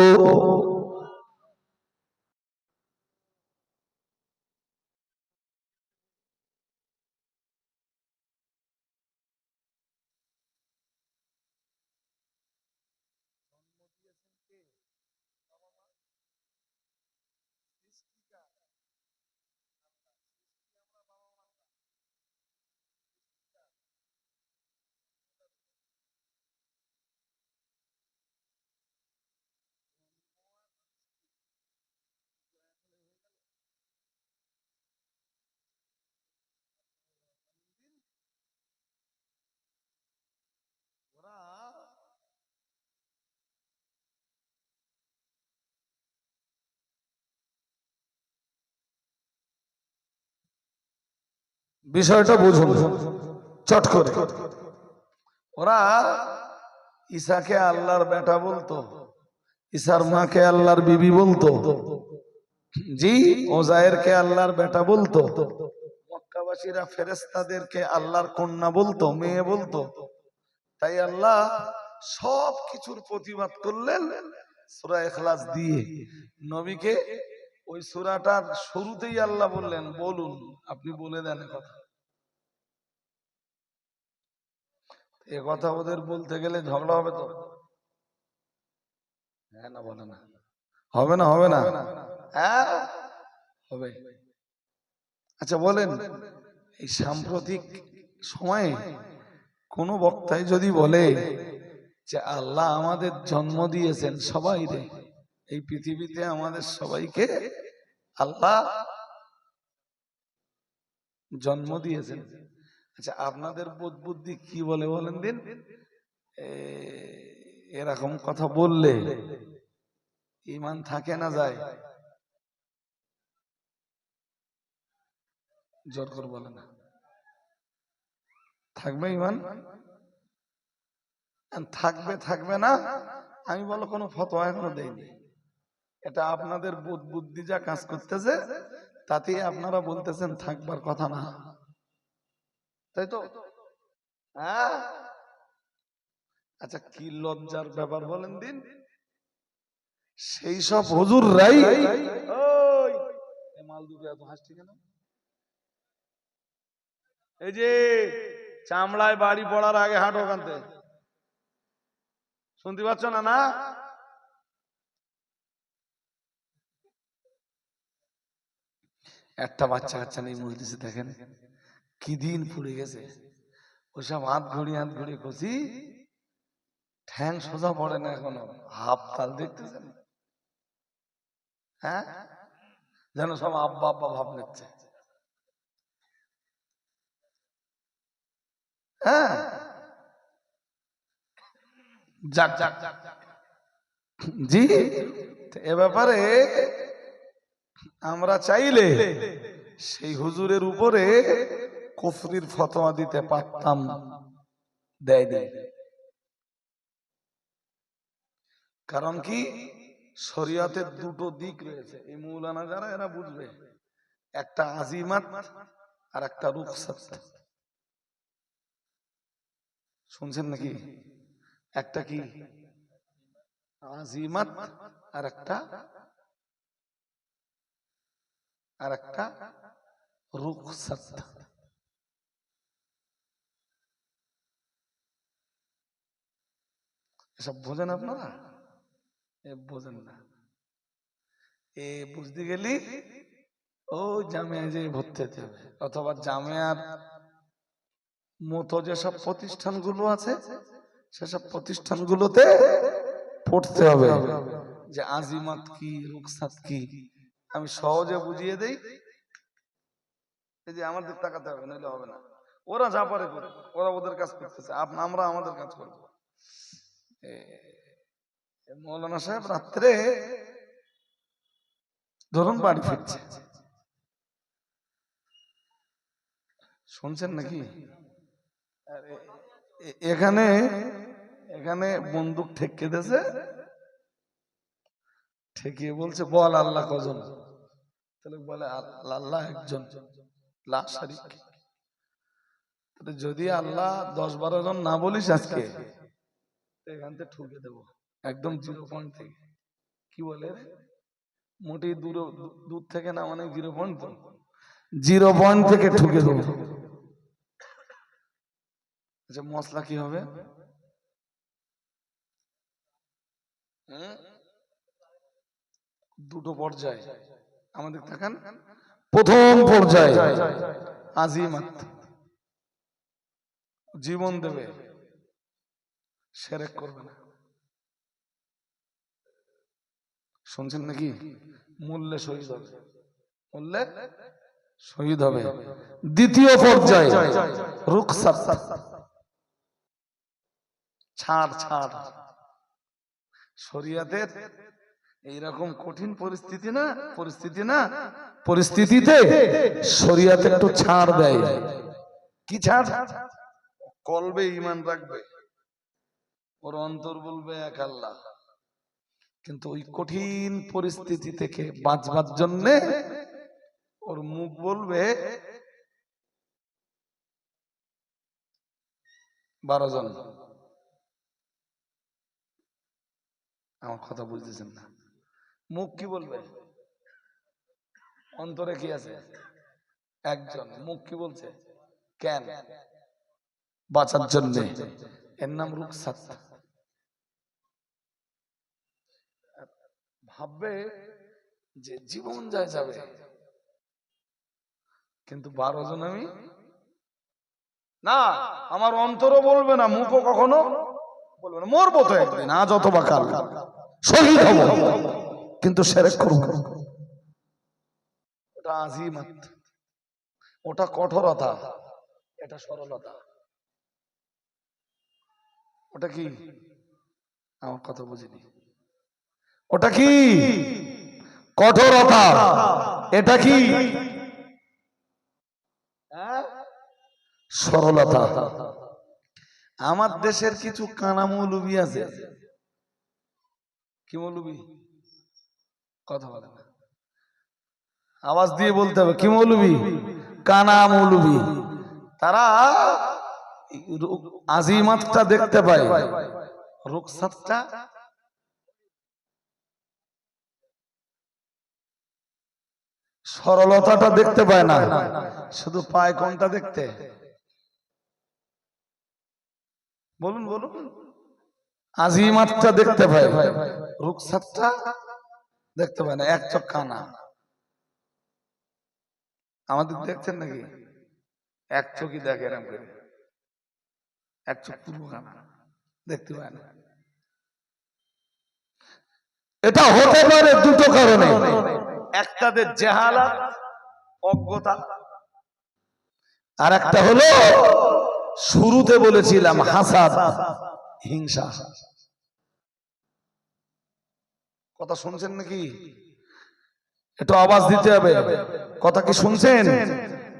বিষয়টা বুঝুন চট করে। ওরা ঈসাকে আল্লাহর বেটা বলতো, ঈসার মাকে আল্লাহর বিবি বলতো, জি ওজায়েরকে আল্লাহর বেটা বলতো, মক্কাবাসীরা ফেরেশতাদেরকে আল্লাহর কন্যা বলতো, মেয়ে বলতো। তাই আল্লাহ সব কিছুর প্রতিবাদ করলেন সূরা ইখলাস দিয়ে। নবীকে ওই সূরাটার শুরুতেই আল্লাহ বললেন বলুন, আপনি বলে দেন কথা। এ কথা ওদের বলতে গেলে ঝগড়া হবে তো? হ্যাঁ না বলে না? হবে না? হবে না? হ্যাঁ হবে। আচ্ছা বলেন, এই সাম্প্রতিক সময়ে কোন বক্তাই যদি বলে যে আল্লাহ আমাদের জন্ম দিয়েছেন সবাই রে, এই পৃথিবীতে আমাদের সবাইকে আল্লাহ জন্ম দিয়েছেন, আচ্ছা আপনাদের বোধ বুদ্ধি কি বলে বলেন দিন? এরকম কথা বললে ঈমান থাকে না যায়? জোর করে বলে না, থাকবে ঈমান? থাকবে থাকবে না আমি বলো কোনো ফতোয়া এখনো দেইনি। এটা আপনাদের বোধ বুদ্ধি যা কাজ করতেছে তাতেই আপনারা বলতেছেন থাকবার কথা না, তাই তো? হ্যাঁ। আচ্ছা কি লজ্জার ব্যাপার বলেন দিন, সেই সব হুজুররাই মাল দুটো এত হাসছি কেন? এই যে চামড়ায় বাড়ি পড়ার আগে হাঁটো ওখানতে, শুনতে পাচ্ছ না? না একটা বাচ্চা কাচ্চা নেই মজলিসে, দেখেন কি দিন পুড়ে গেছে। ওইসব হাত ঘড়ি খুশি, ঠ্যাং সোজা পড়ে না এখনো, হাফ তাল দেখতেছেন? হ্যাঁ, যেন সব আব্বা আব্বা ভাব নিচ্ছে। হ্যাঁ, যাক যাক জি, এ ব্যাপারে আমরা চাইলে সেই হুজুরের উপরে কুফরির ফতোয়া দিতে পারতাম, দেয়নি। কারণ কি, শরীয়তের দুটো দিক রয়েছে, এই মৌলানা যারা এরা বুঝবে, একটা আজিমাত আর একটা রুখসাত। শুনছেন নাকি? একটা কি আজিমাত আর একটা রুখসাত। এসব বোঝেন আপনারা? বোঝেন না। বুঝতে গেলি ও জামিয়া যে ভর্তি হতে হবে, অথবা জামিয়ার মতো যেসব প্রতিষ্ঠানগুলো আছে সেসব প্রতিষ্ঠানগুলোতে পড়তে হবে যে আজিমাত কি রুখসাত কি। আমি সহজে বুঝিয়ে দেই, এই যে আমাদের তাকাতে হবে, নইলে হবে না। ওরা যা পারে করে, ওরা ওদের কাজ করতেছে, আমরা আমাদের কাজ করব। মৌলানা সাহেব রাত্রে ধরুন বাড়ি ফিরছে, শুনছেন নাকি? এখানে এখানে বন্দুক ঠেকিয়ে দিয়েছে, ঠেকিয়ে বলছে বল আল্লাহ কজন? তাহলে বলে আল্লাহ একজন, লা শারীক। যদি আল্লাহ 10-12 জন না বলিস আজকে, এখান থেকে ঠুকে দেবো একদম 0 পয়েন্ট থেকে। কি বলে মোটি দূর থেকে না, অনেক 0 পয়েন্ট, তো 0 পয়েন্ট থেকে ঠুকে দেবো। আচ্ছা, মশলা কি হবে? দুটো পর্যায় আমাদের দেখান। প্রথম পর্যায়ে আজিমাত, জীবন দেবে, শিরক করবে না। শুনছেন নাকি? মূল্যে শহীদ হবে, মূল্যে শহীদ হবে। দ্বিতীয় পর্যায়ে রুখসাত, ছাড় ছাড়। শরীয়তের এইরকম কঠিন পরিস্থিতিতে শরীয়ত একটু ছাড় দেয়। কি ছাড়? কলবে ঈমান রাখবে, ওর অন্তর বলবে এক আল্লাহ, কিন্তু ওই কঠিন পরিস্থিতি থেকে বাঁচবার জন্য ওর মুখ বলবে 12 জন। আমার কথা বুঝতেছেন না? মুখ কি বলবে? অন্তরে কি আছে? একজন। মুখ কি বলছে? কেন? বাঁচার জন্য। এর নাম রুখসাত। ভাববে যে জীবন যায় যাবে, কিন্তু 12 জন আমি না, আমার অন্তরও বলবে না, মুখও কখনো বলবে না। মরবো তো একদিন, আজ অথবা কাল শহীদ হব, কিন্তু শিরক করব। ওটা আজিমাত, ওটা কঠোরতা, এটা সরলতা। ওটা কি? আমার কথা বুঝিনি। ওটা কি? কঠোরতা। এটা কি? সরলতা। আমার দেশের কিছু কানা মৌলবি আছে। কি মৌলবি? কথা বলে না, আওয়াজ দিয়ে বলতে হবে। কি মৌলবি? কানা মৌলবি। তারা আজিমাতটা দেখতে পায়, রুখসাতটা সরলতাটা দেখতে পায় না, শুধু পায় কোনটা দেখতে? বলুন বলুন। আজিমাতটা দেখতে পায়, রুকসাতটা দেখতে পায় না। এক চোখ কানা। আমাদের দেখছেন নাকি? এক চোখই দেখে এরকম করে, এক চোখ পুরো কানা, দেখতে পায় না। এটা হতে পারে দুটো কারণে। একটাদের জাহালাত, অজ্ঞতা, আর একটা হলো শুরুতে বলেছিলাম হাসাদ, হিংসা। কথা শুনছেন নাকি? একটু আওয়াজ দিতে হবে। কথা কি শুনছেন?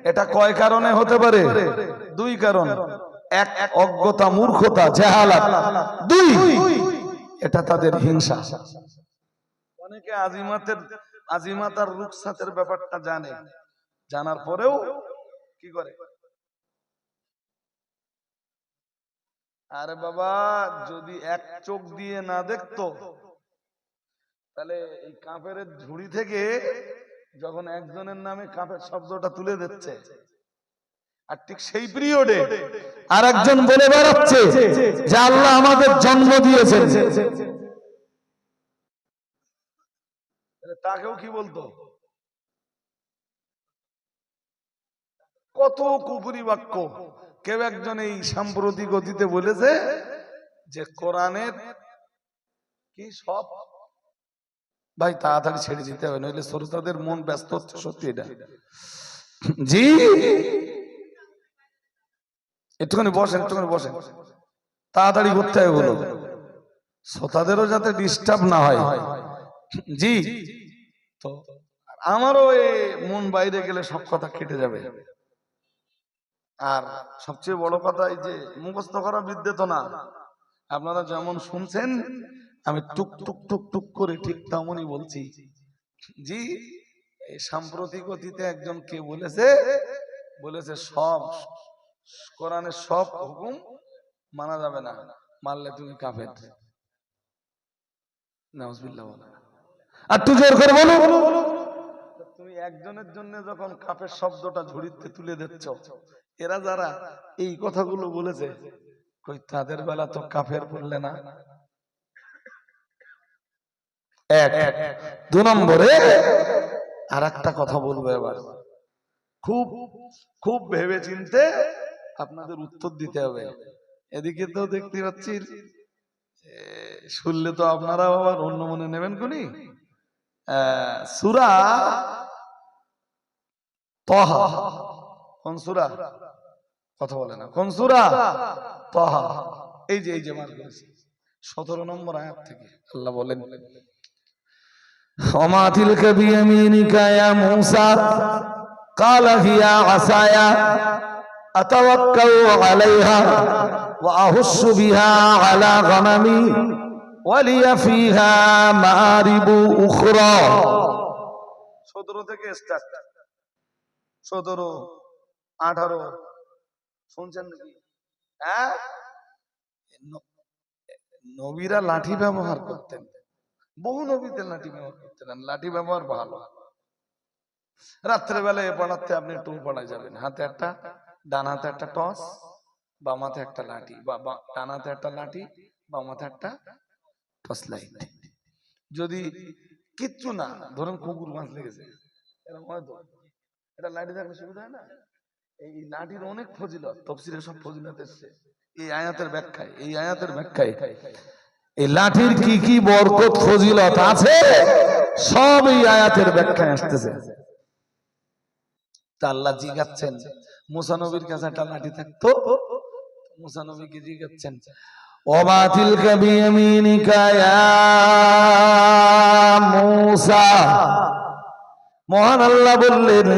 এটা কয় কারণে হতে পারে? দুই কারণ। এক, অজ্ঞতা, মূর্খতা, জাহালাত। দুই, এটা তাদের হিংসা। অনেকে আজিমাত আর রুকসাতের ব্যাপারটা জানে, জানার পরেও কি করে? আরে বাবা, যদি এক চোখ দিয়ে না দেখতো, তাহলে এই কাফের ঝুড়ি থেকে যখন একজনের নামে কাফের শব্দটা তুলে দিচ্ছে, আর ঠিক সেই পিরিয়ডে আর একজন বলে বেড়াচ্ছে যে আল্লাহ আমাদের জন্ম দিয়েছেন, তাকেও কি বলতো? কত কুফরি বাক্য। কেউ একজন এই সাম্প্রতিক অতীতে বলেছে যে কোরআনের কি সব, ভাই তাড়াতাড়ি ছেড়ে দিতে হবে, নইলে শ্রোতাদের মন ব্যস্ত হচ্ছে। সত্যি এটা জি, একটুখানি বসেন, একটুখানি বসেন, তাড়াতাড়ি করতে হবে বলো, শ্রোতাদেরও যাতে ডিস্টার্ব না হয়। জি, তো আমারও মন বাইরে গেলে সব কথা কেটে যাবে। আর সবচেয়ে বড় কথা, এই যে মুখস্থ করা বিদ্যে তো না, আপনারা যেমন শুনছেন আমি টুক টুক টুক টুক করে ঠিক তেমনই বলছি। জি, এই সাম্প্রতিক অতীতে একজন কে বলেছে সব কোরআনের সব হুকুম মানা যাবে না, মানলে তুমি কাফের। নাউজুবিল্লাহ। আর তুই জোর করে বলো, তুমি একজনের জন্য যখন কাফের শব্দটা ঝুড়িতে তুলে দিচ্ছ, এরা যারা এই কথাগুলো বলেছে, কই তাদের বেলা তো কাফের বললে না? এক। দু নম্বরে আর একটা কথা বলবো এবার, খুব খুব ভেবে চিনতে আপনাদের উত্তর দিতে হবে। এদিকে তো দেখতে পাচ্ছি শুনলে তো আপনারাও আবার অন্য মনে নেবেন কোনি। সূরা তাহা, কোন সূরা? কথা বলে না, কোন সূরা? তাহা। এই যে মার করেছি 17 নম্বর আয়াত থেকে আল্লাহ বলেন, ওমা তিলকা বিয়ামিনিকা ইয়া মূসা ক্বালা হিয়া আসায়া আতাওয়াক্কালু আলাইহা ওয়া আহুসসু বিহা আলা গানামি ওয়া লিয়া ফিহা মাআরিবু উখরা। 17 থেকে স্টার্ট, 17, 18 শুনছেন নাকি? হ্যাঁ, নবীরা লাঠি ব্যবহার করতেন, বহু নবীতে লাঠি ব্যবহার করতেন, লাঠি ব্যবহার ভালো। রাত্রেবেলা এ পাড়াতে আপনি টুল পাড়ায় যাবেন, হাতে একটা, ডান হাতে একটা টস, বাম হাতে একটা লাঠি, বা ডান হাতে একটা লাঠি, বাম হাতে একটা টর্চ লাইট। যদি কিচ্ছু না, ধরুন কুকুর মাছ লেগেছে, এরকম হয়তো এটা লাঠি থাকলে সুবিধা হয় না? এই লাঠির অনেক ফজিলত, তাফসীরে সব ফজিলত এসেছে এই আয়াতের ব্যাখ্যায়। এই লাঠির কি কি বরকত ফজিলত আছে সব এই আয়াতের ব্যাখ্যায় আসতেছে। তা আল্লাহ জিজ্ঞাসছেন, মুসা নবীর কাছে একটা লাঠি থাকতো, মুসা নবীকে জিজ্ঞাসছেন, ওমা তিলকা বিয়ামিনিকা ইয়া মূসা। মহান আল্লাহ বললেন,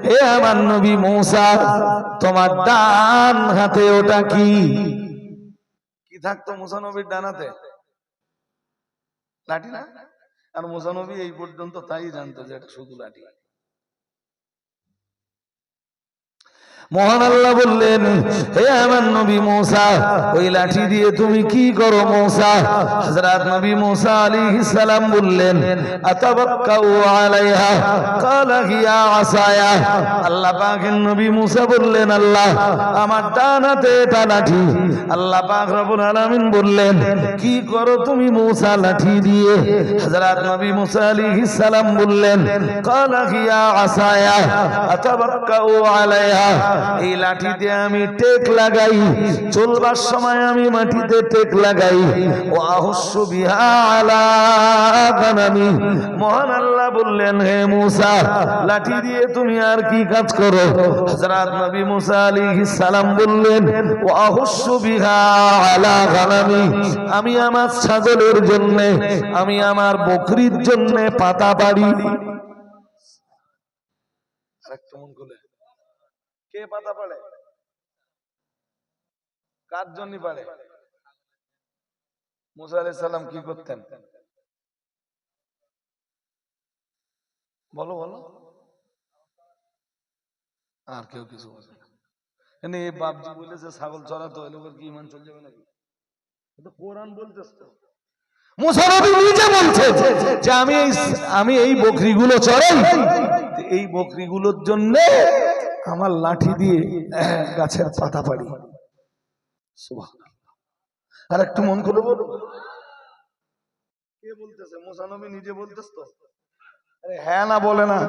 হে আমার নবী মূসা, তোমার ডান হাতে ওটা কি? কি থাকতো মুসা নবীর ডান হাতে? লাঠি না? আর মুসা নবী এই পর্যন্ত তাই জানতো যে এটা শুধু লাঠি। মহান আল্লাহ বললেন, হে আমার নবী মুসা, ওই লাঠি দিয়ে তুমি কি করো মুসা? হযরত নবী মুসা আলাইহিস সালাম বললেন, আতাবাক্কাউ আলাইহা ক্বালা হিয়া আসায়া। আল্লাহ পাকের নবী মুসা বললেন, আল্লাহ আমার ডান হাতে এটা লাঠি। আল্লাহ পাক রব্বুল আলামিন বললেন, কি করো তুমি মুসা লাঠি দিয়ে? হযরত নবী মুসা আলাইহিস সালাম বললেন, ক্বালা হিয়া আসায়া আতাবাক্কাউ আলাইহা। এই লাঠি দিয়ে আমি টেক লাগাই, চলবার সময় আমি মাটিতে টেক লাগাই। ও আহুসু বিহা আলা গানামি। মহান আল্লাহ বললেন, হে মুসা লাঠি দিয়ে তুমি আর কি কাজ করো? হযরত নবী মুসা আলাইহিস সালাম বললেন, ও আহুসু বিহা আলা গানামি। আমি আমার ছাগলের জন্য, আমি আমার বকরির জন্য পাতা পাড়ি। আরেকটু মন খুলে, কে পাতা পাড়ে? কার জন্য পাড়ে? মুসা আলাইহিস সালাম কি করতেন? বলো বলো। আর কেউ কিছু বলে না। এই বাপজি বলেছে ছাগল চড়াতো, এই লোকের কি ইমান চলে যাবে নাকি? এটা কোরআন বলতেছ তো। মুসা নবী নিজে বলছে যে আমি এই বকরিগুলো চড়াই, এই বকরিগুলোর জন্য আমার লাঠি দিয়ে গাছের পাতা পাড়ি। আর একটু মন করে বলো, কে বলতেছে? মুসা নবী নিজে বলতেছ তো। আরে হ্যাঁ না বলে না।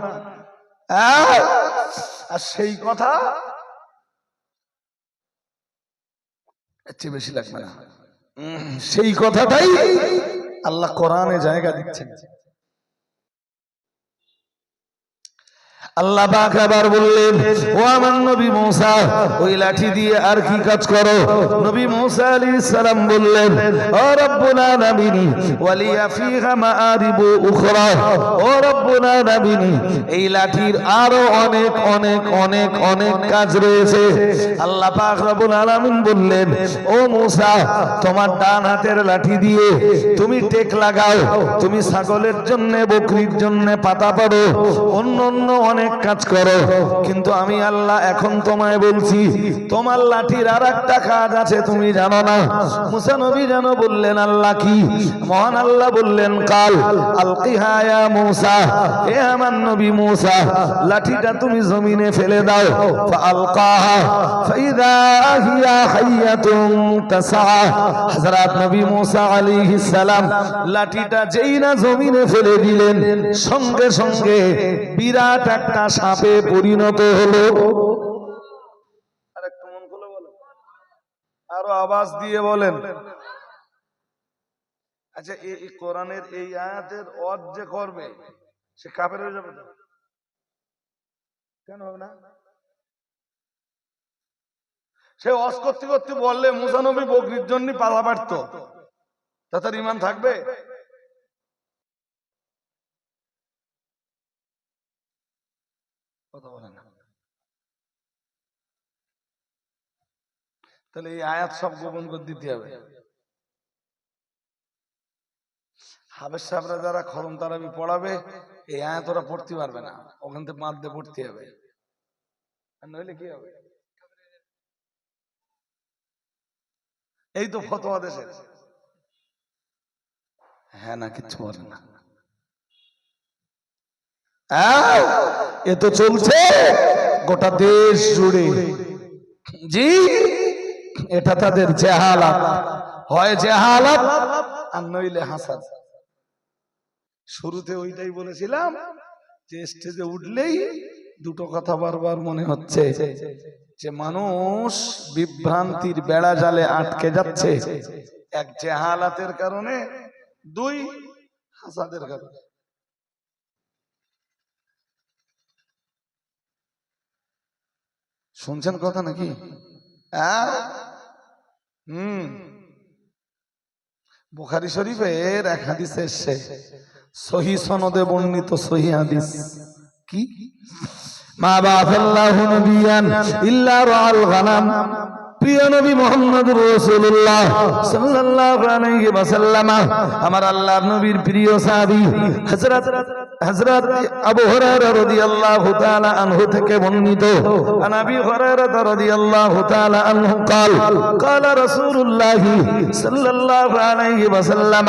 আর সেই কথা বেশি লাগবে না, সেই কথাটাই আল্লাহ কোরআনে জায়গা দিচ্ছেন। আল্লাহ পাক আবার বললেন, ও আমার নবী মুসা ওই লাঠি দিয়ে আর কি কাজ করো? নবী মুসা আলাইহিস সালাম বললেন, ও রব্বুল আলামিন ওয়ালিয়া ফিহা মাআরিবু উখরা। ও রব্বুল আলামিন এই লাঠির আরো অনেক অনেক অনেক অনেক কাজ রয়েছে। আল্লাহ পাক রব্বুল আলামিন বললেন, ও মুসা তোমার ডান হাতের লাঠি দিয়ে তুমি টেক লাগাও, তুমি ছাগলের জন্য বকরির জন্য পাতা পাড়ো, অন্য অন্য অনেক কাজ করো, কিন্তু আমি আল্লাহ এখন তোমায় বলছি তোমার লাঠির আর একটা কাজ আছে, তুমি জানো না? মুসা নবী জানো? বললেন, আল্লাহ কি? মহান আল্লাহ বললেন, কাল আলকিহা ইয়া মুসা, হে আমার নবী মুসা লাঠিটা তুমি জমিনে ফেলে দাও। ফাআলকাহা ফাইদা হিয়া হাইয়াতুন তাসা। হযরত নবী মুসা আলাইহিস সালাম লাঠিটা যেই না জমিনে ফেলে দিলেন, সঙ্গে সঙ্গে বিরাট একটা সাপে পরিণত হলো। আরেকটু মন খুলে বলো, আরো আওয়াজ দিয়ে বলেন। আচ্ছা, এই কোরআনের এই আয়াতের অর্থ যে করবে সে কাফের হয়ে যাবে তো? কেন হবে না? সে ওয়াজ করতে করতে বললে মুসা নবী বকরির জন্য পালা পারতো, তা তার ঈমান থাকবে? কথা বলে না। তাহলে এই আয়াত সব গোপন করে দিতে হবে। হাবেশ সাহেবরা যারা খরম তারাবি পড়াবে, এই আয়াত ওরা পড়তে পারবে না, ওখান থেকে মাদ দিয়ে পড়তে হবে, নইলে কি হবে? এই তো ফতোয়া দেশের। হ্যাঁ না, কিচ্ছু বলে না। এ তো চলছে গোটা দেশ জুড়ে। জি, এটা তাদের জাহালাত, হয় জাহালাত আর নইলে হাসাদ। শুরুতে ওইটাই বলেছিলাম যে স্টেজে উঠলেই দুটো কথা বারবার মনে হচ্ছে, যে মানুষ বিভ্রান্তির বেড়া জালে আটকে যাচ্ছে, এক জাহালাতের কারণে, দুই হাসাদের কারণে। শুনছেন কথা নাকি? বুখারী শরীফের এক হাদিস এসেছে, সহিহ সনদে বর্ণিত সহিহ হাদিস। কি? মা বাআসাল্লাহু নবিয়ান ইল্লা রাআল গানাম। প্রিয় নবী মুহাম্মদুর রাসূলুল্লাহ সাল্লাল্লাহু আলাইহি ওয়াসাল্লাম আমার আল্লাহর নবীর প্রিয় সাহাবী হযরত আবু হুরায়রা রাদিয়াল্লাহু তাআলা আনহু থেকে বর্ণিত আন আবি হুরায়রা রাদিয়াল্লাহু তাআলা আনহু قال قال رسول الله صلى الله عليه وسلم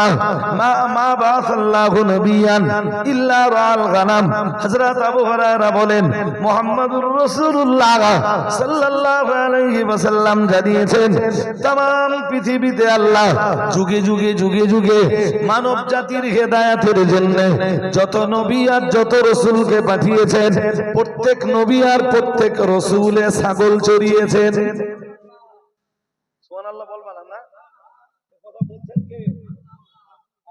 ما بعث الله نبيا الا رعى الغنم হযরত আবু হুরায়রা বলেন মুহাম্মদুর রাসূলুল্লাহ সাল্লাল্লাহু আলাইহি ওয়াসাল্লাম জানিয়েছেন तमाम পৃথিবীতে আল্লাহ যুগে যুগে যুগে যুগে মানব জাতির হেদায়েতের জন্য যত নবী আর যত রাসূলকে পাঠিয়েছেন প্রত্যেক নবী আর প্রত্যেক রাসূলে ছাগল চড়িয়েছেন। সুবহানাল্লাহ বলবেন না? কথা বলছেন কে?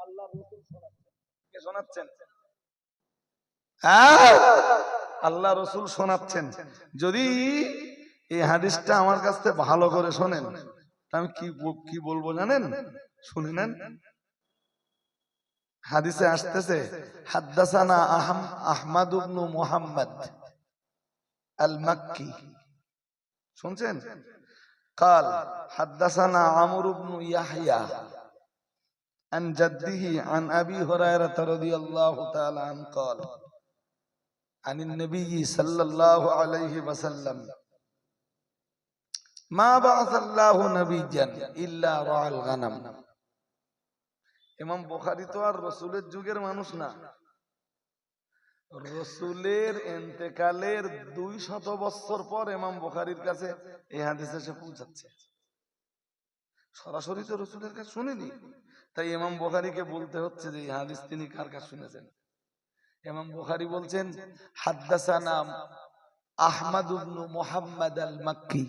আল্লাহর রাসূল শোনাচ্ছেন। কে শোনাচ্ছেন? আল্লাহ রাসূল শোনাচ্ছেন। যদি এই হাদিসটা আমার কাছ থেকে ভালো করে শোনেন আমি কি বলবো জানেন? শুনে নেন। হাদিসে আসতেছে হাদ্দাসানা আহমদ ইবনে মুহাম্মদ আল মাক্কি, শুনছেন? قال حدثنا عمرو بن يحيى عن جده عن ابي هريره رضي الله تعالى عنه قال عن النبي صلى الله عليه وسلم ما بعث الله نبيا الا رعى الغنم। ইমাম বুখারী তো আর রাসূলের যুগের মানুষ না, রাসূলের ইন্তেকালের 200 বছর পর ইমাম বুখারীর কাছে এই হাদিস এসে পৌঁছাচ্ছে। সরাসরি তো রাসূলের কাছে শুনেনি, তাই ইমাম বুখারীকে বলতে হচ্ছে যে এই হাদিস তিনি কার কাছে শুনেছেন। ইমাম বুখারী বলছেন হাদ্দাসানা আহমদ ইবনে মুহাম্মদ আল মাক্কি,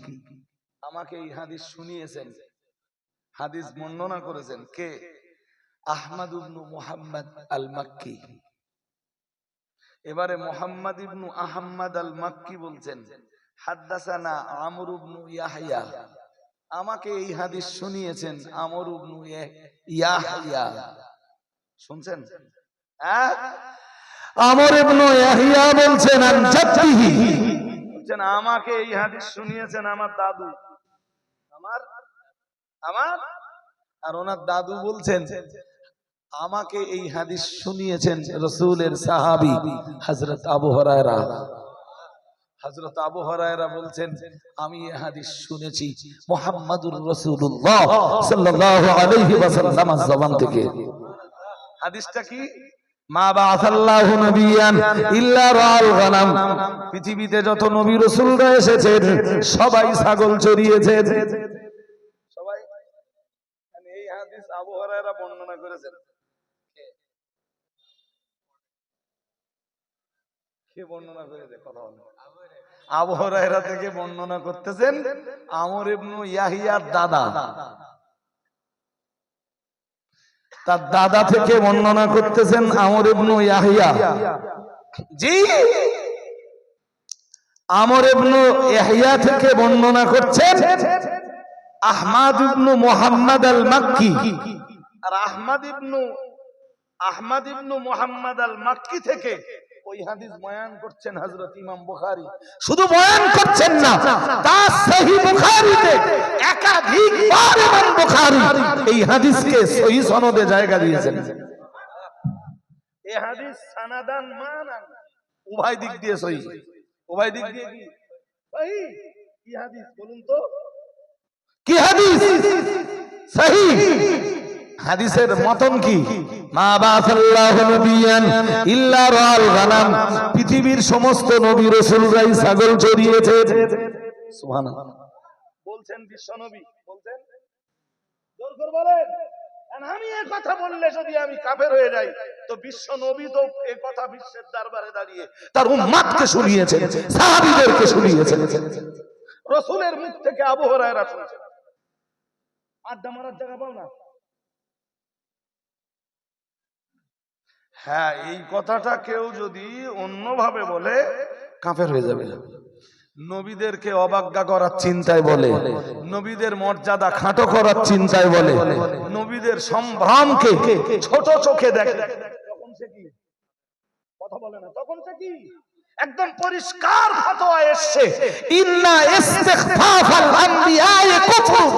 আমাকে এই হাদিস শুনিয়েছেন, হাদিস বর্ণনা করেছেন কে? আহমদ ইবনে মুহাম্মদ আল মাক্কি। এবারে মুহাম্মদ ইবনে আহমদ আল মাক্কি বলছেন হাদ্দাসানা আমর ইবনে ইয়াহইয়া, আমাকে এই হাদিস শুনিয়েছেন আমর ইবনে ইয়াহইয়া। শুনছেন? আমর ইবনে ইয়াহইয়া বলছেন আন জাদ্দিহি, বলছেন আমাকে এই হাদিস শুনিয়েছেন আমার দাদু। আমার আর ওনার দাদু বলছেন আমাকে এই হাদিস শুনিয়েছেন রাসূলের সাহাবী হযরত আবু হুরায়রা। হযরত আবু হুরায়রা বলছেন আমি এই হাদিস শুনেছি মুহাম্মদুর রাসূলুল্লাহ সাল্লাল্লাহু আলাইহি ওয়াসাল্লামের জবান থেকে। হাদিসটা কি? মা বাআসাল্লাহু নবিয়ান ইল্লা রাআল গানাম, পৃথিবীতে যত নবী রাসূলরা এসেছেন সবাই ছাগল চড়িয়েছেন। সবাই, মানে এই হাদিস আবু হুরায়রা বর্ণনা করেছেন। কে বর্ণনা করেছে? কথা বলেন। আবু হুরায়রা থেকে বর্ণনা করতেছেন আমর ইবনে ইয়াহইয়ার দাদা, তার দাদা থেকে বর্ণনা করতেছেন আমর ইবনে ইয়াহইয়া। জি, আমর ইবনে ইয়াহইয়া থেকে বর্ণনা করছেন আহমদ ইবনে মুহাম্মদ আল মাক্কি। আর আহমদ ইবনে মুহাম্মদ আল মাক্কি থেকে ওই হাদিস বয়ান করছেন হযরত ইমাম বুখারী। শুধু বয়ান করছেন না, তার সহিহ বুখারীতে একাধিকবার ইমাম বুখারী এই হাদিসকে সহিহ সনদে জায়গা দিয়েছেন। এই হাদিস সানাদান মানান উভয় দিক দিয়ে সহিহ। উভয় দিক দিয়ে কি সহিহ? কি হাদিস বলুন তো? কি হাদিস? সহিহ। হাদিসের মতন কি? মা বাআসাল্লাহু নবিয়ান ইল্লা রাআল গানাম, পৃথিবীর সমস্ত নবী রাসূলরাই ছাগল চড়িয়েছে। সুবহানাল্লাহ বলছেন বিশ্ব নবী, বলছেন জোর করে বলেন। কারণ আমি এই কথা বললে যদি আমি কাফের হয়ে যাই, তো বিশ্ব নবী তো এই কথা বিশ্বের দরবারে দাঁড়িয়ে তার উম্মতকে শুনিয়েছেন, সাহাবীদেরকে শুনিয়েছেন। রাসূলের মুখ থেকে আবু হুরায়রা শুনছেন। আড্ডা মারার জায়গা পাও না? হ্যাঁ, এই কথাটা কেউ যদি অন্যভাবে বলে কাফের হয়ে যাবে। নবীদেরকে অবজ্ঞা করার চিন্তায় বলে, নবীদের মর্যাদা খাটো করার চিন্তায় বলে, নবীদের সম্ভ্রমকে ছোট চোখে দেখে, তখন সে কি কথা বলে না? তখন সে কি একদম পরিষ্কার ফতোয়া এসেছে, ইন্না ইস্তিগফাফাল আমবিয়াই কুফর,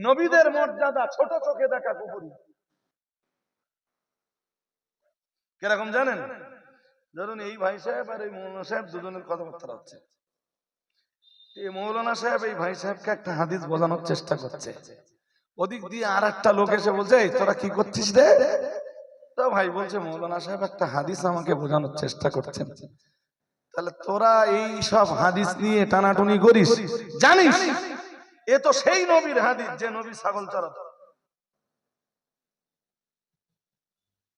নবীদের মর্যাদা ছোট চোখে দেখা কুফরি। কিরকম জানেন? ধরুন এই ভাই সাহেব আর এই মৌলানা সাহেব দুজনের কথাবার্তা হচ্ছে, এই মৌলানা সাহেব এই ভাই সাহেবকে একটা হাদিস বোঝানোর চেষ্টা করছে, ওদিক দিয়ে আর একটা লোক এসে বলছে, এই তোরা কি করছিস রে? তো ভাই বলছে, মৌলানা সাহেব একটা হাদিস আমাকে বোঝানোর চেষ্টা করছেন। তাহলে তোরা এই সব হাদিস নিয়ে টানাটুনি করিস, জানিস এ তো সেই নবীর হাদিস যে নবী ছাগল চড়াতো।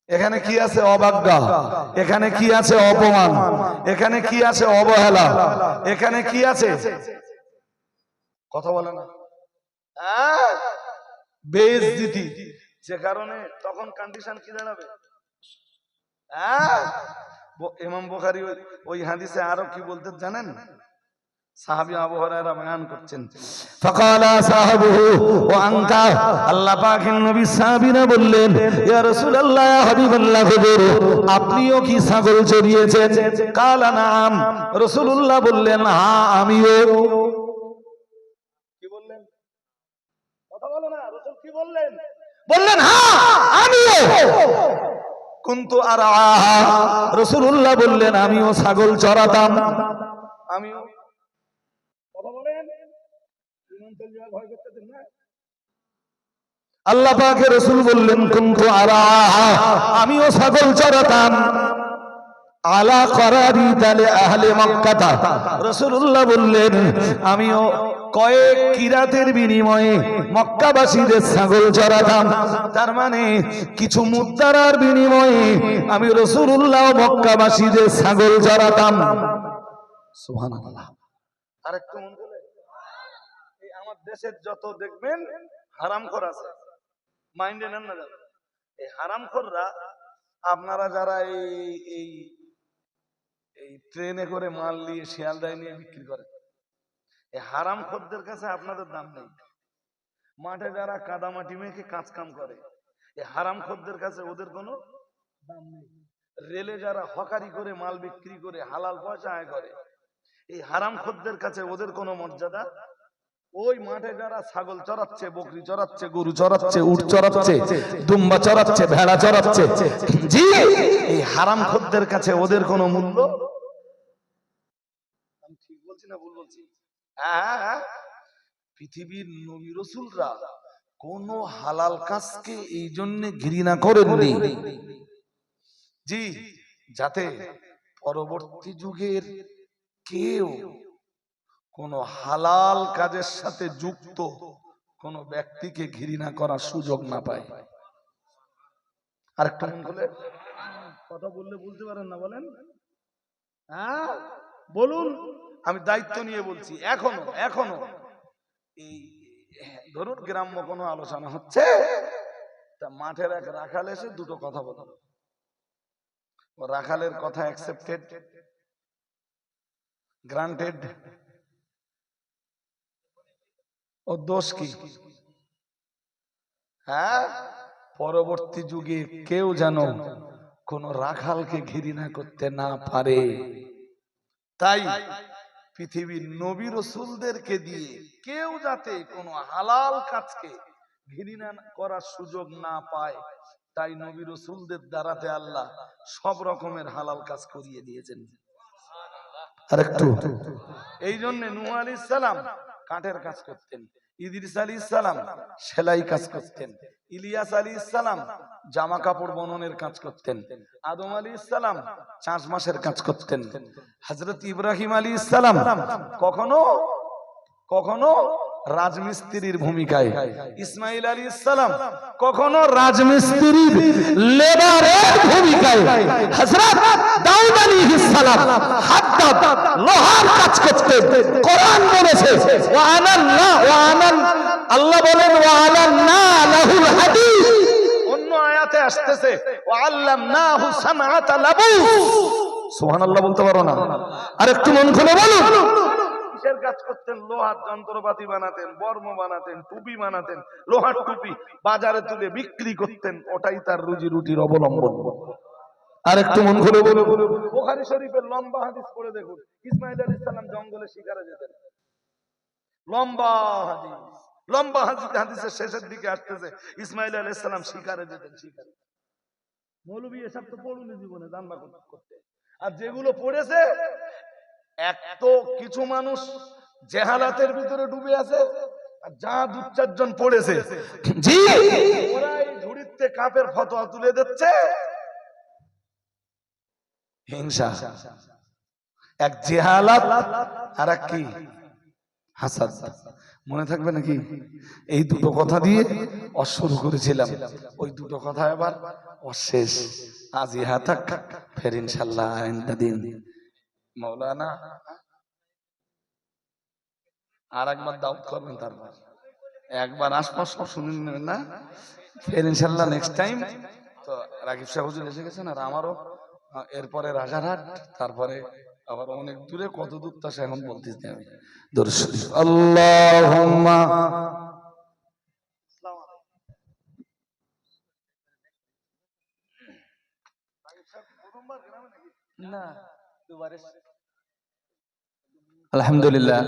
এখানে কি আছে? অবাজ্ঞা। এখানে কি আছে? অপমান। এখানে কি আছে? অবহেলা। এখানে কি আছে? কথা বলে না, বেইজ্জতি। যে কারণে তখন কন্ডিশন কি দাঁড়াবে? ইমাম বুখারী ওই হাদিসে আরো কি বলতে জানেন? সাহাবী আবু হুরায়রা বয়ান করছেন, ফাকালা সাহাবুহু ওয়া আনতা, আল্লাহ পাকের নবী সাহাবীরা বললেন, ইয়া রাসূলুল্লাহ, ইয়া হাবিবাল্লাহ, হুজুর আপনিও কি ছাগল চড়িয়েছেন? কালা নাম, রাসূলুল্লাহ বললেন, হ্যাঁ আমিও। কি বললেন? কথা বলো না, রাসূল কি বললেন? বললেন হ্যাঁ আমিও। কুনতু আরআহা, রাসূলুল্লাহ বললেন আমিও ছাগল চড়াতাম। আমিও। আল্লাহ পাকের রাসূল বললেন, কুনতু আরআহা, আমিও ছাগল চড়াতাম। আলা করারিদালে আহলে মক্কা, রাসূলুল্লাহ বললেন আমিও কয়েক কিরাতের বিনিময়ে মক্কাবাসীদের ছাগল চড়াতাম। তার মানে কিছু মুদ্রার বিনিময়ে আমি রাসূলুল্লাহ মক্কাবাসীদের ছাগল চড়াতাম। সুবহানাল্লাহ। আরেকটু মন বলে, এই আমার দেশের যত দেখবেন হারামখোর আছে, মাইন্ডে নেন না যারা এই হারামখোররা, আপনারা যারা এই এই ট্রেনে করে মাল নিয়ে শিয়ালদায় নিয়ে বিক্রি করে, এই হারামখোরদের কাছে আপনাদের দাম নেই। মাঠে যারা কাদামাটি মেখে কাজ কাম করে, এই হারামখোরদের কাছে ওদের কোনো দাম নেই। রেলে যারা হকারি করে মাল বিক্রি করে হালাল পয়সা আয় করে, এই হারামখোরদের কাছে ওদের কোনো মর্যাদা। ওই মাঠে যারা ছাগল চড়াচ্ছে, বকরি চড়াচ্ছে, গরু চড়াচ্ছে, উট চড়াচ্ছে, দুম্বা চড়াচ্ছে, ভেড়া চড়াচ্ছে, জি এই হারামখোরদের কাছে ওদের কোনো মূল্য। আমি ঠিক বলছি না ভুল বলছি? হ্যাঁ, পৃথিবীর নবী রাসূলরা কোন হালাল কাজকে এই জন্য ঘৃণা করেননি, জি যাতে পরবর্তী যুগের কেউ কোন হালাল কাজের সাথে যুক্ত কোন ব্যক্তিকে ঘৃণা করার সুযোগ না পায়। আরেকটা মন বলে, কথা বললে বুঝতে পারেন না, বলেন হ্যাঁ বলুন। আমি দায়িত্ব নিয়ে বলছি, এখনো এই ধরুন গ্রাম্য কোনো আলোচনা হচ্ছে, তা মাঠের এক রাখাল এসে দুটো কথা বলল, রাখালের কথা অ্যাকসেপ্টেড, গ্রান্টেড, ও দোষ কি? হ্যাঁ, পরবর্তী যুগে কেউ যেন কোন রাখালকে ঘৃণা করতে না পারে, তাই পৃথিবীর নবী রাসূলদেরকে দিয়ে কেউ যাতে কোন হালাল কাজকে ঘৃণা করার সুযোগ না পায়, তাই নবী রাসূলদের দ্বারাতে আল্লাহ সব রকমের হালাল কাজ করিয়ে দিয়েছেন। আরেকটু, এই জন্য নূহ আলাইহিস সালাম কাঠের কাজ করতেন, ইদ্রিস আলাইহিস সালাম সেলাই কাজ করতেন, ইলিয়াস আলাইহিস সালাম জামা কাপড় বননের কাজ করতেন, আদম আলাইহিস সালাম চাষবাসের কাজ করতেন, হযরত ইব্রাহিম আলাইহিস সালাম কখনো রাজমিস্ত্রির ভূমিকায়, ইসমাইল আলাইহিস সালাম কখনো রাজমিস্ত্রির লেবারের ভূমিকায়, হযরত দাউদ আলাইহিস সালাম হাদ্দাদ লোহার কাজ করতেন। কোরআন বলেছে ওয়া আনাল্লাহ আল্লাহ বলেন ওয়া আলান্না লাহুল হাদিস, অন্য আয়াতে আসতেছে ওয়া আল্লামনাহু সামআতা লাবুস। সুবহানাল্লাহ বলতে পারো না? আরেকটু মন খুলে বলুন। কিসের কাজ করতেন? লোহার যন্ত্রপাতি বানাতেন, বর্ম বানাতেন, টুপি বানাতেন, লোহার টুপি বাজারে তুলে বিক্রি করতেন, ওটাই তার রুজি রুটির অবলম্বন। আর একটু মন খুলে বলো। বুখারী শরীফের লম্বা হাদিস পড়ে দেখুন, ইসমাঈল আলাইহিস সালাম জঙ্গলে শিকারে যেতেন। লম্বা হাদিস, লম্বা হাদিস, হাদিসের শেষের দিকে আসতেছে ইসমাঈল আলাইহিস সালাম শিকারে যেতেন। শিকারে মৌলবী এসব তো পড়ুনি জীবনে, জানবা করতে। আর যেগুলো পড়েছে, এক তো কিছু মানুষ জেহালাতের ভিতরে ডুবে আছে, আর যা দু চারজন পড়েছে জি ওরা এই ঝুড়িতে কাপের ফতোয়া তুলে দিচ্ছে। হিংসা, এক জেহালাত আর এক কি হাসাদ। মনে থাকবে নাকি? এই দুটো কথা দিয়ে শুরু করেছিলাম, ওই দুটো কথা এবার শেষ। আজ ইহা থাক, ফের ইনশাআল্লাহ আইন্দা দিন মাওলানা আর একবার দাওয়াত করবেন, তারপর একবার আশপাশ সব শুনে নেবেন না, ফের ইনশাআল্লাহ নেক্সট টাইম। তো রাকিব শাহ হুজুর এসে গেছেন, আর আমারও এরপরে রাজারহাট, তারপরে আবার অনেক দূরে, কত দূর তা সে এখন বলতেছি আমি। দরুদ শরীফ আল্লাহুম্মা না দুবারে আলহামদুলিল্লাহ।